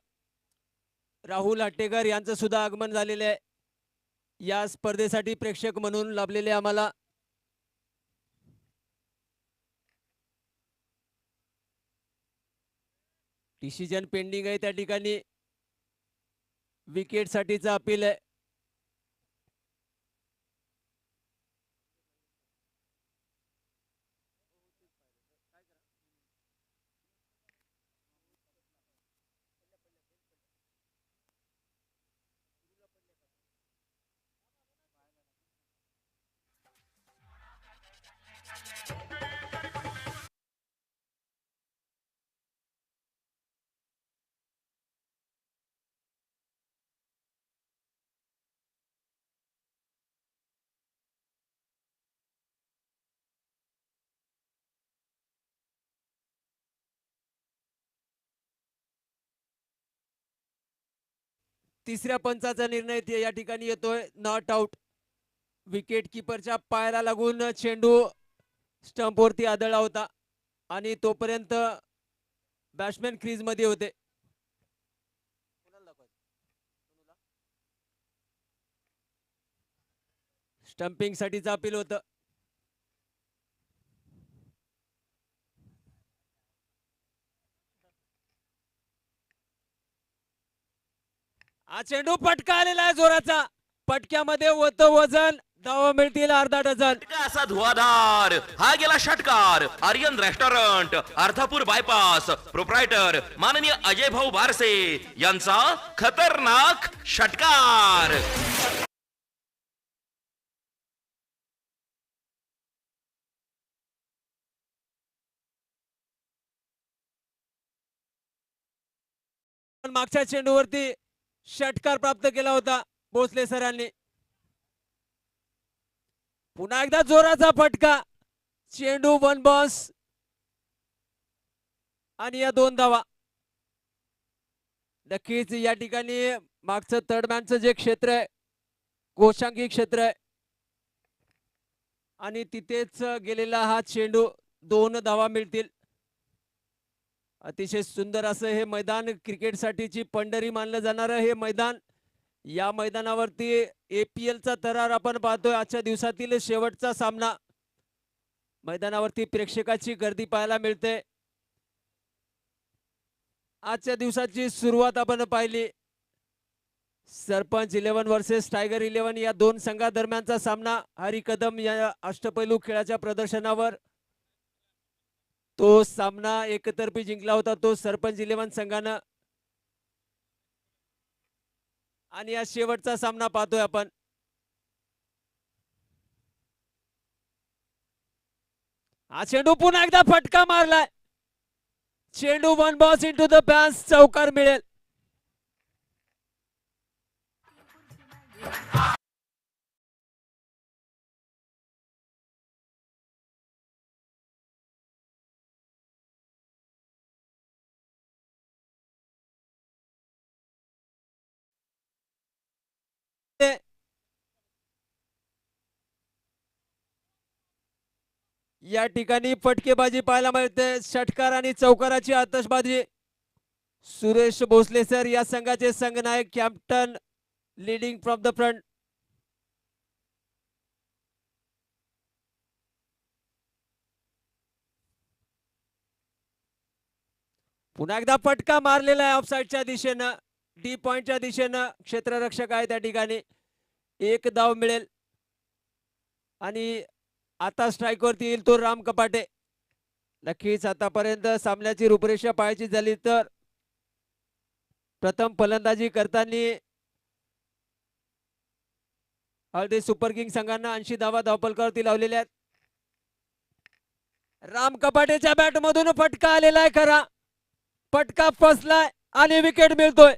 Speaker 3: राहुल हट्टेकर यांचं सुद्धा आगमन झालेले आहे. या स्पर्धेसाठी प्रेक्षक म्हणून लाभलेले आम्हाला डिसिजन पेंडिंग आहे. त्या ठिकाणी विकेट साठीचा अपील आहे. तिसऱ्या पंचाचा निर्णय या ठिकाणी येतोय नॉट आउट. विकेट किपरच्या पायाला लागून चेंडू स्टंप वरती आदळला होता आणि तोपर्यंत बॅट्समॅन क्रीज मध्ये होते. स्टंपिंग साठीचं अपील होतं. हा चेंडू फटका आलेला आहे जोराचा. पटक्यामध्ये होतं वजन. धावा मिळतील अर्धा डझन.
Speaker 2: असा धुवाधार हा गेला षटकार. Aryan restaurant Ardhapur bypass proprietor माननीय अजय भाऊ बारसे यांचा खतरनाक षटकार.
Speaker 3: मागच्या चेंडूवरती षटकार प्राप्त केला होता भोसले सरांनी. पुन्हा एकदा जोराचा फटका, चेंडू वन बॉस आणि या 2 धावा. नक्कीच या ठिकाणी मागचं थर्डमॅनचं जे क्षेत्र आहे, गोशांकी क्षेत्र आहे आणि तिथेच गेलेला हा चेंडू 2 धावा मिळतील. अतिशय सुंदर असं हे मैदान, क्रिकेटसाठीची पंढरी मानलं जाणारं हे मैदान. या मैदानावरती APL चा थरार आपण पाहतोय. आजच्या दिवसातील शेवटचा सामना, मैदानावरती प्रेक्षकाची गर्दी पाहायला मिळते. आजच्या दिवसाची सुरुवात आपण पाहिली. सरपंच 11 वर्सेस टायगर 11 या 2 संघादरम्यानचा सामना. हरी कदम या अष्टपैलू खेळाच्या प्रदर्शनावर तो सामना एकतर्फी जिंकला होता तो सरपंच 11 संघानं. आणि या शेवटचा सामना पाहतोय आपण. हा चेंडू पुन्हा एकदा फटका मारलाय. चेंडू one boss into the fans, चौकार मिळेल. या ठिकाणी फटकेबाजी पाहायला मिळते. षटकार आणि चौकाराची आतषबाजी. सुरेश भोसले सर या संघाचे संघनायक, captain, leading from the front. पुन्हा एकदा फटका मारलेला आहे ऑफसाईडच्या दिशेनं, डी पॉइंटच्या दिशेनं. क्षेत्ररक्षक आहे त्या ठिकाणी. 1 धाव मिळेल आणि आता स्ट्राइक वरती येईल तो राम कपाटे. नक्कीच आतापर्यंत सामन्याची रूपरेषा पाहायची झाली तर प्रथम फलंदाजी करताना हळदी सुपर किंग संघांना 80 धावा धावपलकावरती लावलेल्या आहेत. राम कपाटेच्या बॅट मधून फटका आलेला आहे खरा. फटका फसलाय आणि विकेट मिळतोय.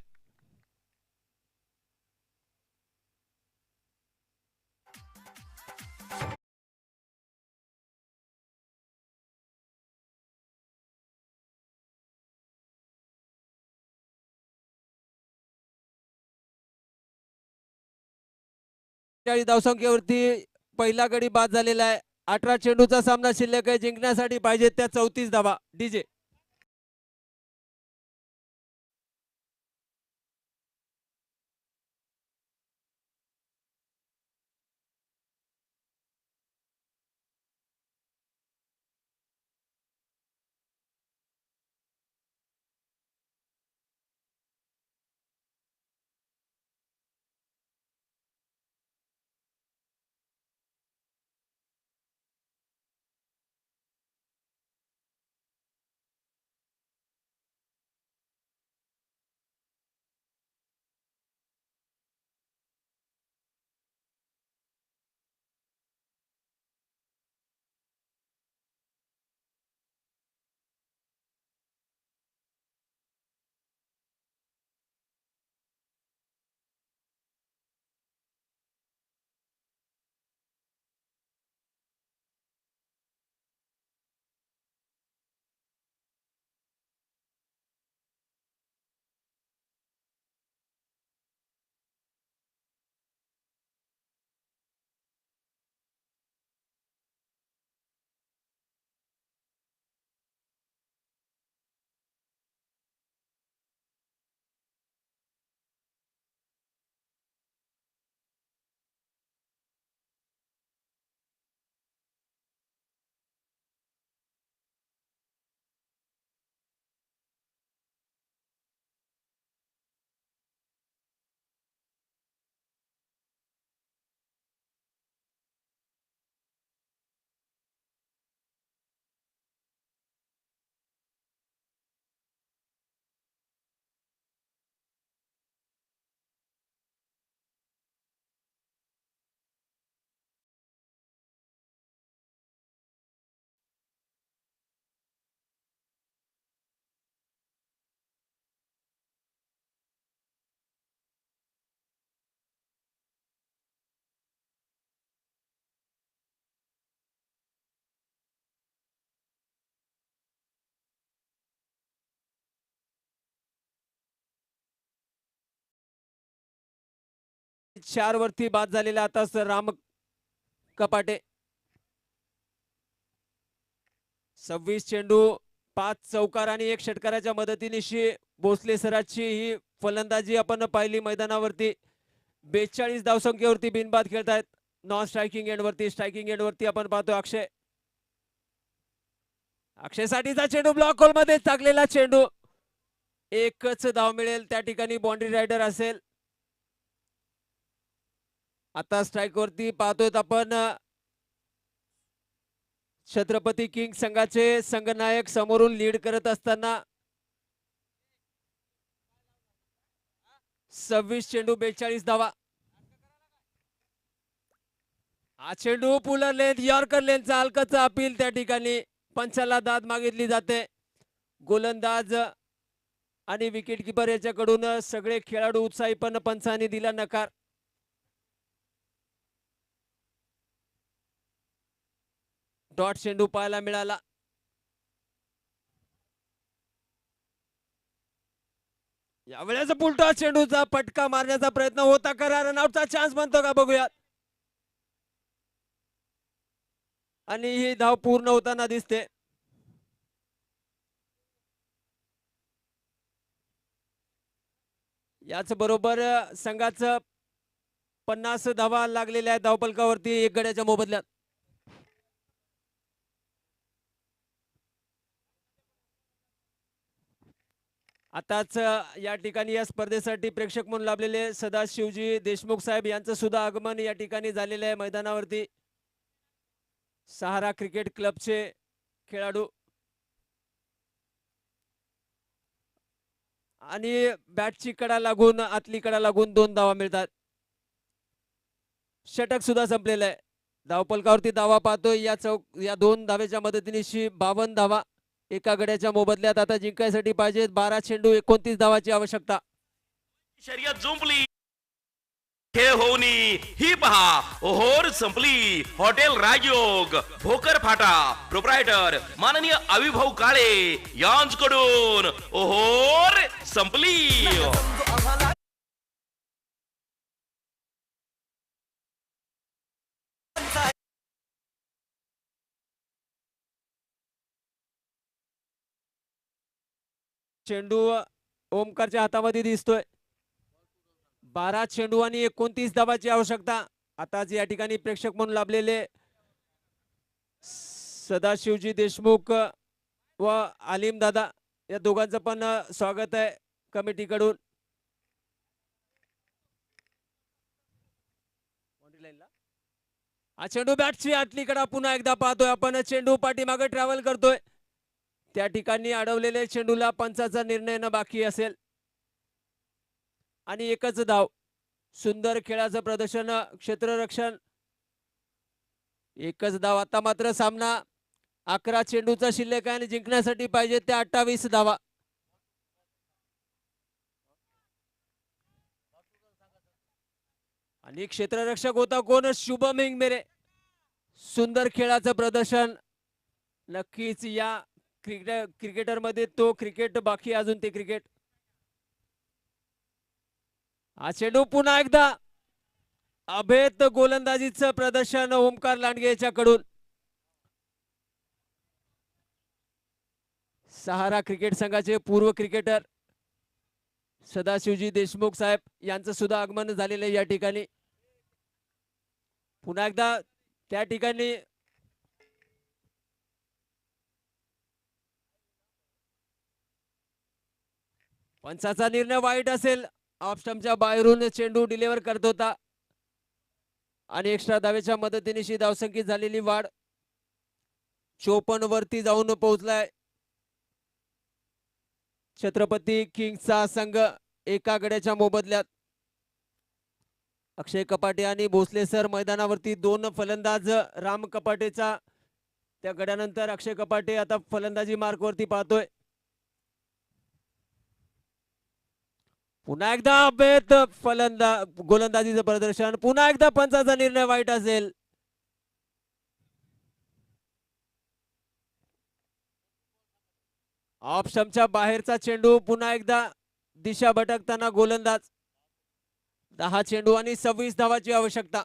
Speaker 3: धावसंख्येवरती पहिला गडी बाद झालेला आहे. 18 चेंडूचा सामना शिल्लक आहे. जिंकण्यासाठी पाहिजे त्या 34 धावा. डीजे 4 वरती बाद झालेला आताच राम कपाटे. 26 चेंडू 5 चौकार आणि 1 षटकाराच्या मदतीनिशी भोसले सरांची ही फलंदाजी आपण पाहिली मैदानावरती. 42 धावसंख्येवरती बिनबाद खेळतायत. नॉन स्ट्रायकिंग एंड वरती, स्ट्रायकिंग एंड वरती आपण पाहतो अक्षय. अक्षय साठीचा चेंडू ब्लॉक होल मध्ये टाकलेला चेंडू. एकच धाव मिळेल त्या ठिकाणी, बाउंड्री रायडर असेल. आता स्ट्राइक वरती पाहतोय आपण छत्रपती किंग संघाचे संघनायक समोरून लीड करत असताना 26 चेंडू 42 धावा. हा चेंडू पुलर लेंथ यॉर्कर लेंथचा हलकाचा अपील त्या ठिकाणी. पंचाला दाद मागितली जाते. गोलंदाज आणि विकेट किपर याच्याकडून सगळे खेळाडू उत्साही, पण पंचांनी दिला नकार. डॉट चेंडू पाहायला मिळाला. यावेळेस पुलटा चेंडूचा फटका मारण्याचा प्रयत्न होता खरा. रनआउटचा चान्स बनतो का बघूयात. आणि ही धाव पूर्ण होताना दिसते. याच बरोबर संघाचं 50 धावा लागलेल्या आहेत धावपलकावरती 1 गड्याच्या मोबदल्यात. आताच या ठिकाणी या स्पर्धेसाठी प्रेक्षक म्हणून लाभलेले सदाशिवजी देशमुख साहेब यांचं सुद्धा आगमन या ठिकाणी झालेलं आहे मैदानावरती. सहारा क्रिकेट क्लबचे खेळाडू आणि बॅटची कडा लागून, आतली कडा लागून 2 धावा मिळतात. षटक सुद्धा संपलेलं आहे. धावपलकावरती धावा पाहतोय या 2 धावेच्या मदतीनिशी 52 धावा एका गड्याच्या मोबदल्यात आता जिंकायसाठी पाहिजेत. 12 चेंडू 29 धावाची आवश्यकता.
Speaker 2: शर्यत जुंपली, खेळ होऊनी ही पहा ओहोर संपली. हॉटेल राजयोग भोकर फाटा प्रोप्रायटर माननीय अविभाऊ काळे यांच्याकडून ओहोर संपली.
Speaker 3: चेंडू ओमकारच्या हातामध्ये दिसतोय. 12 चेंडू आणि 29 धावाची आवश्यकता. आता या ठिकाणी प्रेक्षक म्हणून लाभलेले सदाशिवजी देशमुख व आलिम दादा या दोघांचं पण स्वागत आहे कमिटीकडून. हा चेंडू बॅटची आतलीकडे पुन्हा एकदा पाहतोय आपण. चेंडू पाठीमागे ट्रॅव्हल करतोय. त्या ठिकाणी अडवलेल्या चेंडूला पंचाचा निर्णय न बाकी असेल आणि एकच धाव. सुंदर खेळाचं प्रदर्शन, क्षेत्ररक्षण, एकच धाव. आता मात्र सामना 11 चेंडूचा शिल्लक आहे आणि जिंकण्यासाठी पाहिजे त्या 28 धावा. आणि क्षेत्ररक्षक होता कोण? शुभम हिंगमेरे. सुंदर खेळाचं प्रदर्शन. नक्कीच या क्रिकेटर मध्ये तो क्रिकेट बाकी, अजून ते क्रिकेट. हा चेंडू पुन्हा एकदा अभेद गोलंदाजीचं प्रदर्शन ओमकार लांडगे याच्याकडून. सहारा क्रिकेट संघाचे पूर्व क्रिकेटर सदाशिवजी देशमुख साहेब यांचं सुद्धा आगमन झालेलं आहे या ठिकाणी. पुन्हा एकदा त्या ठिकाणी पंचाचा निर्णय वाईट असेल. ऑफ स्टंपच्या बाहेरून चेंडू डिलिव्हर करत होता आणि एक्स्ट्रा धावेच्या मदतीनिशी धावसंख्येत झालेली वाढ 54 वरती जाऊन पोहोचलाय. छत्रपती किंग्सचा संघ एका गड्याच्या मोबदल्यात. अक्षय कपाटे आणि भोसले सर मैदानावरती. 2 फलंदाज. राम कपाटेचा त्या गड्यानंतर अक्षय कपाटे आता फलंदाजी मार्क वरती पाहतोय. पुन्हा एकदा अभेद गोलंदाजीचं प्रदर्शन. पुन्हा एकदा पंचाचा निर्णय वाईट असेल. ऑफ स्टंपच्या बाहेरचा चेंडू. पुन्हा एकदा दिशा भटकताना गोलंदाज. 10 चेंडू आणि 26 धावाची आवश्यकता.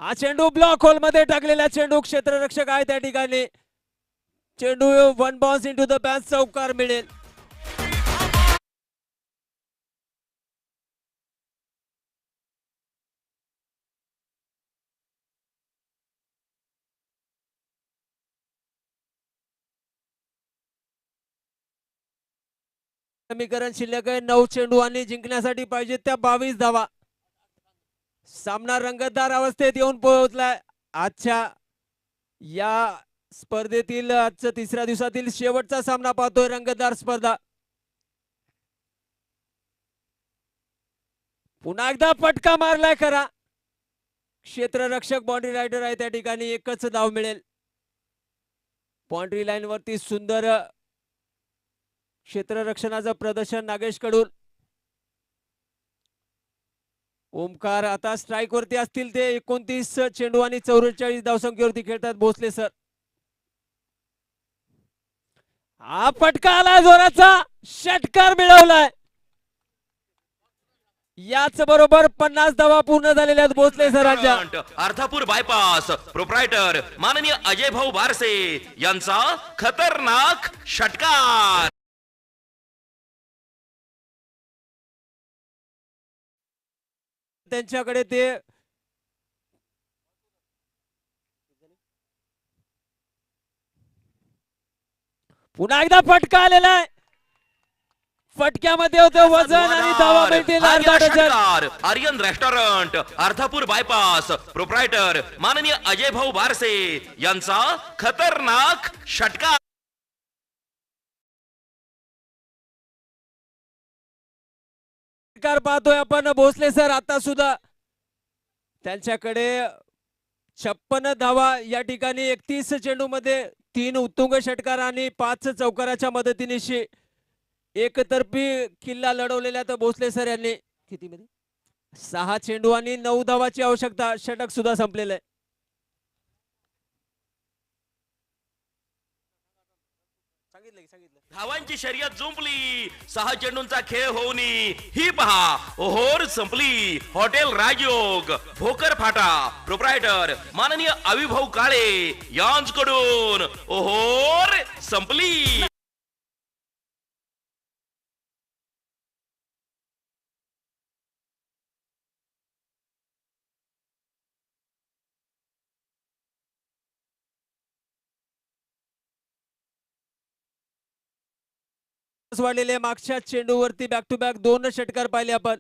Speaker 3: हा चेंडू ब्लॉक होल मध्ये टाकलेला चेंडू, क्षेत्ररक्षक आहे त्या ठिकाणी. चेंडू one bounce into the bat, चौकार मिळेल. समीकरण शिल्लक आहे 9 चेंडू आणि जिंकण्यासाठी पाहिजे त्या 22 धावा. सामना रंगतदार अवस्थेत येऊन पोहोचलाय. आजच्या या स्पर्धेतील आजच्या तिसऱ्या दिवसातील शेवटचा सामना पाहतोय, रंगतदार स्पर्धा. पुन्हा एकदा फटका मारलाय खरा. क्षेत्ररक्षक बाउंड्री रायडर आहे त्या ठिकाणी, एकच धाव मिळेल. बाउंड्री लाईन वरती सुंदर क्षेत्ररक्षणाचं प्रदर्शन नागेश कडून. ओमकार आता स्ट्राईक वरती असतील. ते 29 चेंडू आणि 44 धावसंख्येवरती खेळतात भोसले सर. हा फटका आला जोराचा, षटकार मिळवलाय. याच बरोबर 50 धावा पूर्ण झालेल्या आहेत भोसले सरांच्या.
Speaker 2: अर्धापूर बायपास प्रोप्रायटर माननीय अजय भाऊ बारसे यांचा खतरनाक षटकार.
Speaker 3: त्यांच्याकडे ते पुन्हा एकदा फटका आलेला आहे. फटक्यामध्ये होते वजन आणि धावा मिळतील अर्धा dozen.
Speaker 2: Aryan restaurant Ardhapur bypass proprietor माननीय अजय भाऊ बारसे यांचा खतरनाक षटकार.
Speaker 3: पाहतोय आपण भोसले सर. आता सुद्धा त्यांच्याकडे 56 धावा या ठिकाणी 31 चेंडू मध्ये 3 उत्तुंग षटकार आणि 5 चौकाराच्या मदतीने एकतर्फी किल्ला लढवलेला. तर भोसले सर यांनी किती मध्ये 6 चेंडू आणि 9 धावाची आवश्यकता. षटक सुद्धा संपलेलं आहे.
Speaker 2: धावांची शर्यत जुंपली. 6 चेंडूंचा खेळ होऊन ही पहा ओहोर संपली. हॉटेल राजयोग भोकर फाटा प्रोप्रायटर माननीय अविभाऊ काळे यांच्याकडून ओहोर संपली.
Speaker 3: वाढलेले मागच्या चेंडूवरती बॅक टू बॅक 2 षटकार पाहिले आपण.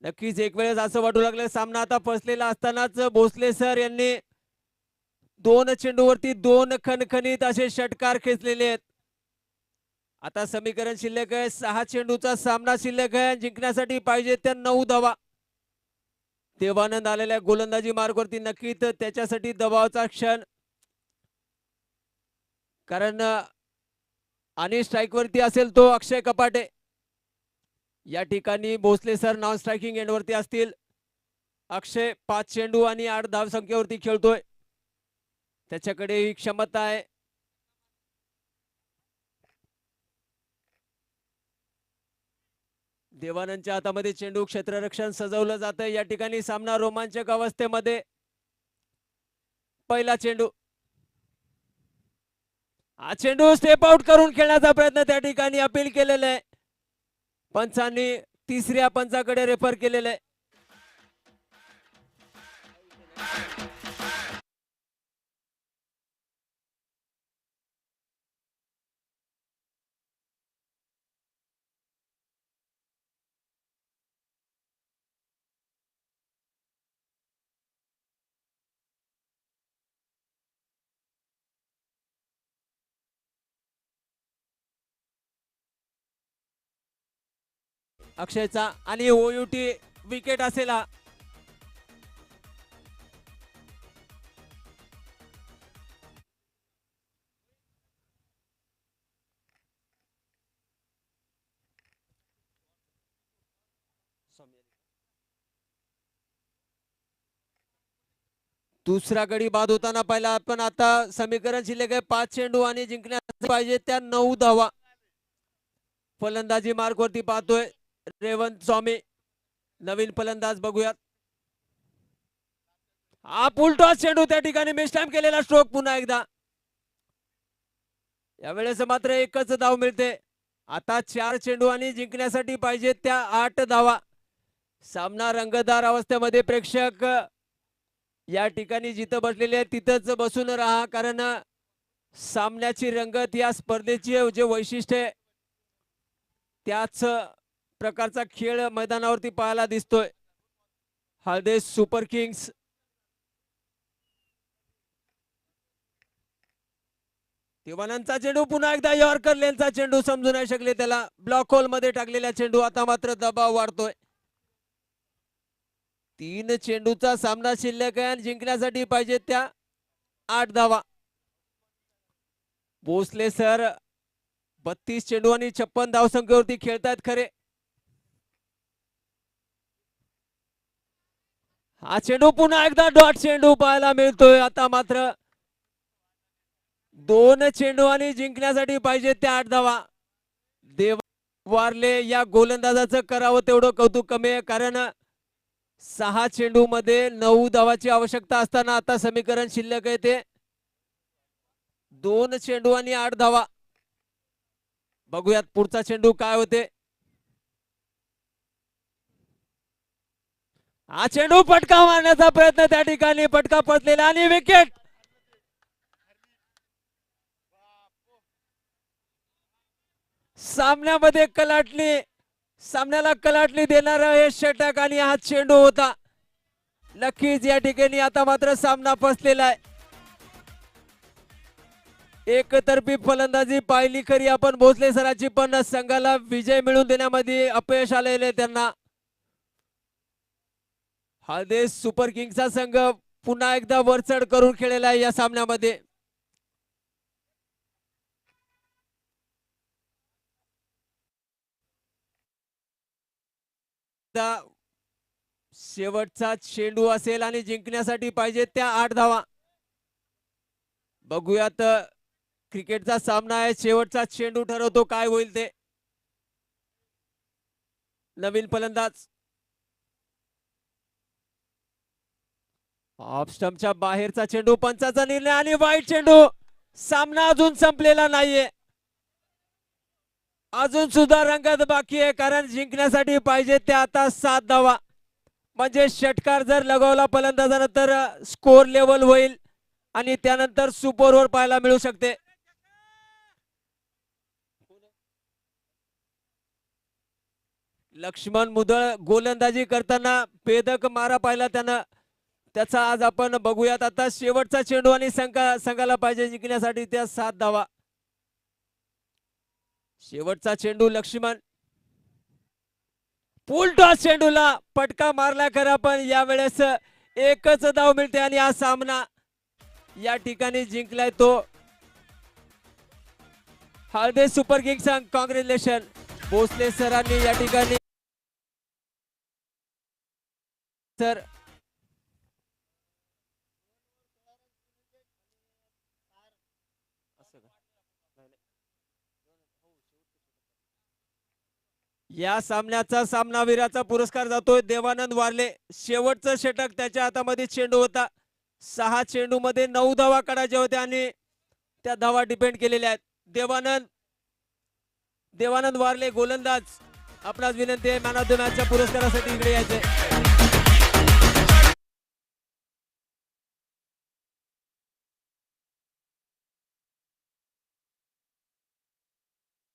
Speaker 3: नक्कीच एक वेळेस असं वाटू लागलं सामना आता फसलेला असतानाच भोसले सर यांनी 2 चेंडूवरती 2 खणखणीत असे षटकार खेचलेले आहेत. आता समीकरण शिल्लक आहे 6 चेंडूचा सामना शिल्लक आहे. जिंकण्यासाठी पाहिजे त्या 9 धावा. देवानंद आलेल्या गोलंदाजी मार्गवरती नक्कीच त्याच्यासाठी दबावाचा क्षण. कारण आणि स्ट्राईक वरती असेल तो अक्षय कपाटे. या ठिकाणी Bhosale sir non striking end वरती असतील. अक्षय 5 चेंडू आणि 8 धाव संख्येवरती खेळतोय. त्याच्याकडे ही क्षमता आहे. देवानंदच्या हातामध्ये चेंडू, क्षेत्ररक्षण सजवलं जातं. या ठिकाणी सामना रोमांचक अवस्थेमध्ये. पहिला चेंडू, हा चेंडू स्टेप आउट करून खेळण्याचा प्रयत्न त्या ठिकाणी अपील केलेला आहे. पंचांनी तिसऱ्या पंचाकडे रेफर केलेलं आहे. अक्षयचा आणि ओयूटी विकेट असेल हा. दुसरा गडी बाद होताना पाहिला आपण. आता समीकरण शिल्लक आहे 5 चेंडू आणि जिंकण्यास पाहिजे त्या 9 धावा. फलंदाजी मार्क वरती पाहतोय रेवंत स्वामी. नवीन फलंदाज बघूयात. हा पुलटॉस चेंडू त्या ठिकाणी मिसटाइम केलेला स्ट्रोक पुन्हा एकदा. यावेळेस मात्र एकच धाव मिळते. आता 4 चेंडू आणि जिंकण्यासाठी पाहिजे त्या 8 धावा. सामना रंगतदार अवस्थेमध्ये. प्रेक्षक या ठिकाणी जिथं बसलेले आहेत तिथंच बसून राहा, कारण सामन्याची रंगत या स्पर्धेची जे वैशिष्ट्य आहे त्याच प्रकारचा खेळ मैदानावरती पाहायला दिसतोय. हळदे सुपर किंग्स देवानंदचा चेंडू पुन्हा एकदा यॉर्कर लेनचा चेंडू समजू नाही शकले त्याला. ब्लॉक होल मध्ये टाकलेला चेंडू. आता मात्र दबाव वाढतोय. 3 चेंडूचा सामना शिल्लक आहे आणि जिंकण्यासाठी पाहिजे त्या 8 धावा. भोसले सर 32 चेंडू आणि 56 धावसंख्येवरती खेळतायत खरे. हा चेंडू पुन्हा एकदा डॉट चेंडू पाहायला मिळतोय. आता मात्र 2 चेंडू आणि जिंकण्यासाठी पाहिजे त्या 8 धावा. देव वारले या गोलंदाजाचं करावं तेवढं कौतुक कमी आहे, कारण 6 चेंडू मध्ये 9 धावाची आवश्यकता असताना आता समीकरण शिल्लक आहे ते 2 चेंडू आणि 8 धावा. बघूयात पुढचा चेंडू काय होते. हा चेंडू फटका मारण्याचा प्रयत्न त्या ठिकाणी, फटका पडलेला आणि विकेट. सामन्यामध्ये सामन्याला कलाटणी देणारा हे षटक आणि हा चेंडू होता. नक्कीच या ठिकाणी आता मात्र सामना फसलेला आहे. एकतर्फी फलंदाजी पाहिली खरी आपण भोसले सरांची, पण संघाला विजय मिळवून देण्यामध्ये अपयश आलेले त्यांना. हळदे सुपर किंग्सचा संघ पुन्हा एकदा वरचढ करून खेळलेला आहे या सामन्यामध्ये. शेवटचा चेंडू असेल आणि जिंकण्यासाठी पाहिजे त्या 8 धावा. बघूयात क्रिकेटचा सामना आहे. शेवटचा चेंडू ठरवतो काय होईल ते. नवीन फलंदाज ऑफ स्टंपच्या बाहेरचा चेंडू, पंचाचा निर्णय आणि वाईट चेंडू. सामना अजून संपलेला नाहीये. अजून सुद्धा रंगत बाकी आहे, कारण जिंकण्यासाठी पाहिजे त्या आता 7 धावा. म्हणजे षटकार जर लगावला फलंदाजानं तर स्कोर लेवल होईल आणि त्यानंतर सुपर ओव्हर पाहायला मिळू शकते. लक्ष्मण मुदळ गोलंदाजी करताना भेदक मारा पाहिला त्यानं. त्याचा आज आपण बघूयात. आता शेवटचा चेंडू आणि संघाला पाहिजे जिंकण्यासाठी त्या 7 धावा. शेवटचा चेंडू लक्ष्मण. फुल टॉस चेंडूला फटका मारला खरा, पण यावेळेस एकच धाव मिळते आणि हा सामना या ठिकाणी जिंकलाय तो हळदे सुपर किंग्स. कॉंग्रॅच्युलेशन भोसले सरांनी या ठिकाणी. सर या सामन्याचा सामनावीराचा पुरस्कार जातोय देवानंद वारले. शेवटचं षटक त्याच्या हातामध्ये चेंडू होता. 6 चेंडू मध्ये 9 धावा काढायच्या होत्या आणि त्या धावा डिपेंड केलेल्या आहेत. देवानंद वारले गोलंदाज, आपणास विनंती आहे मॅन ऑफ द मॅचच्या पुरस्कारासाठी इकडे यायचंय.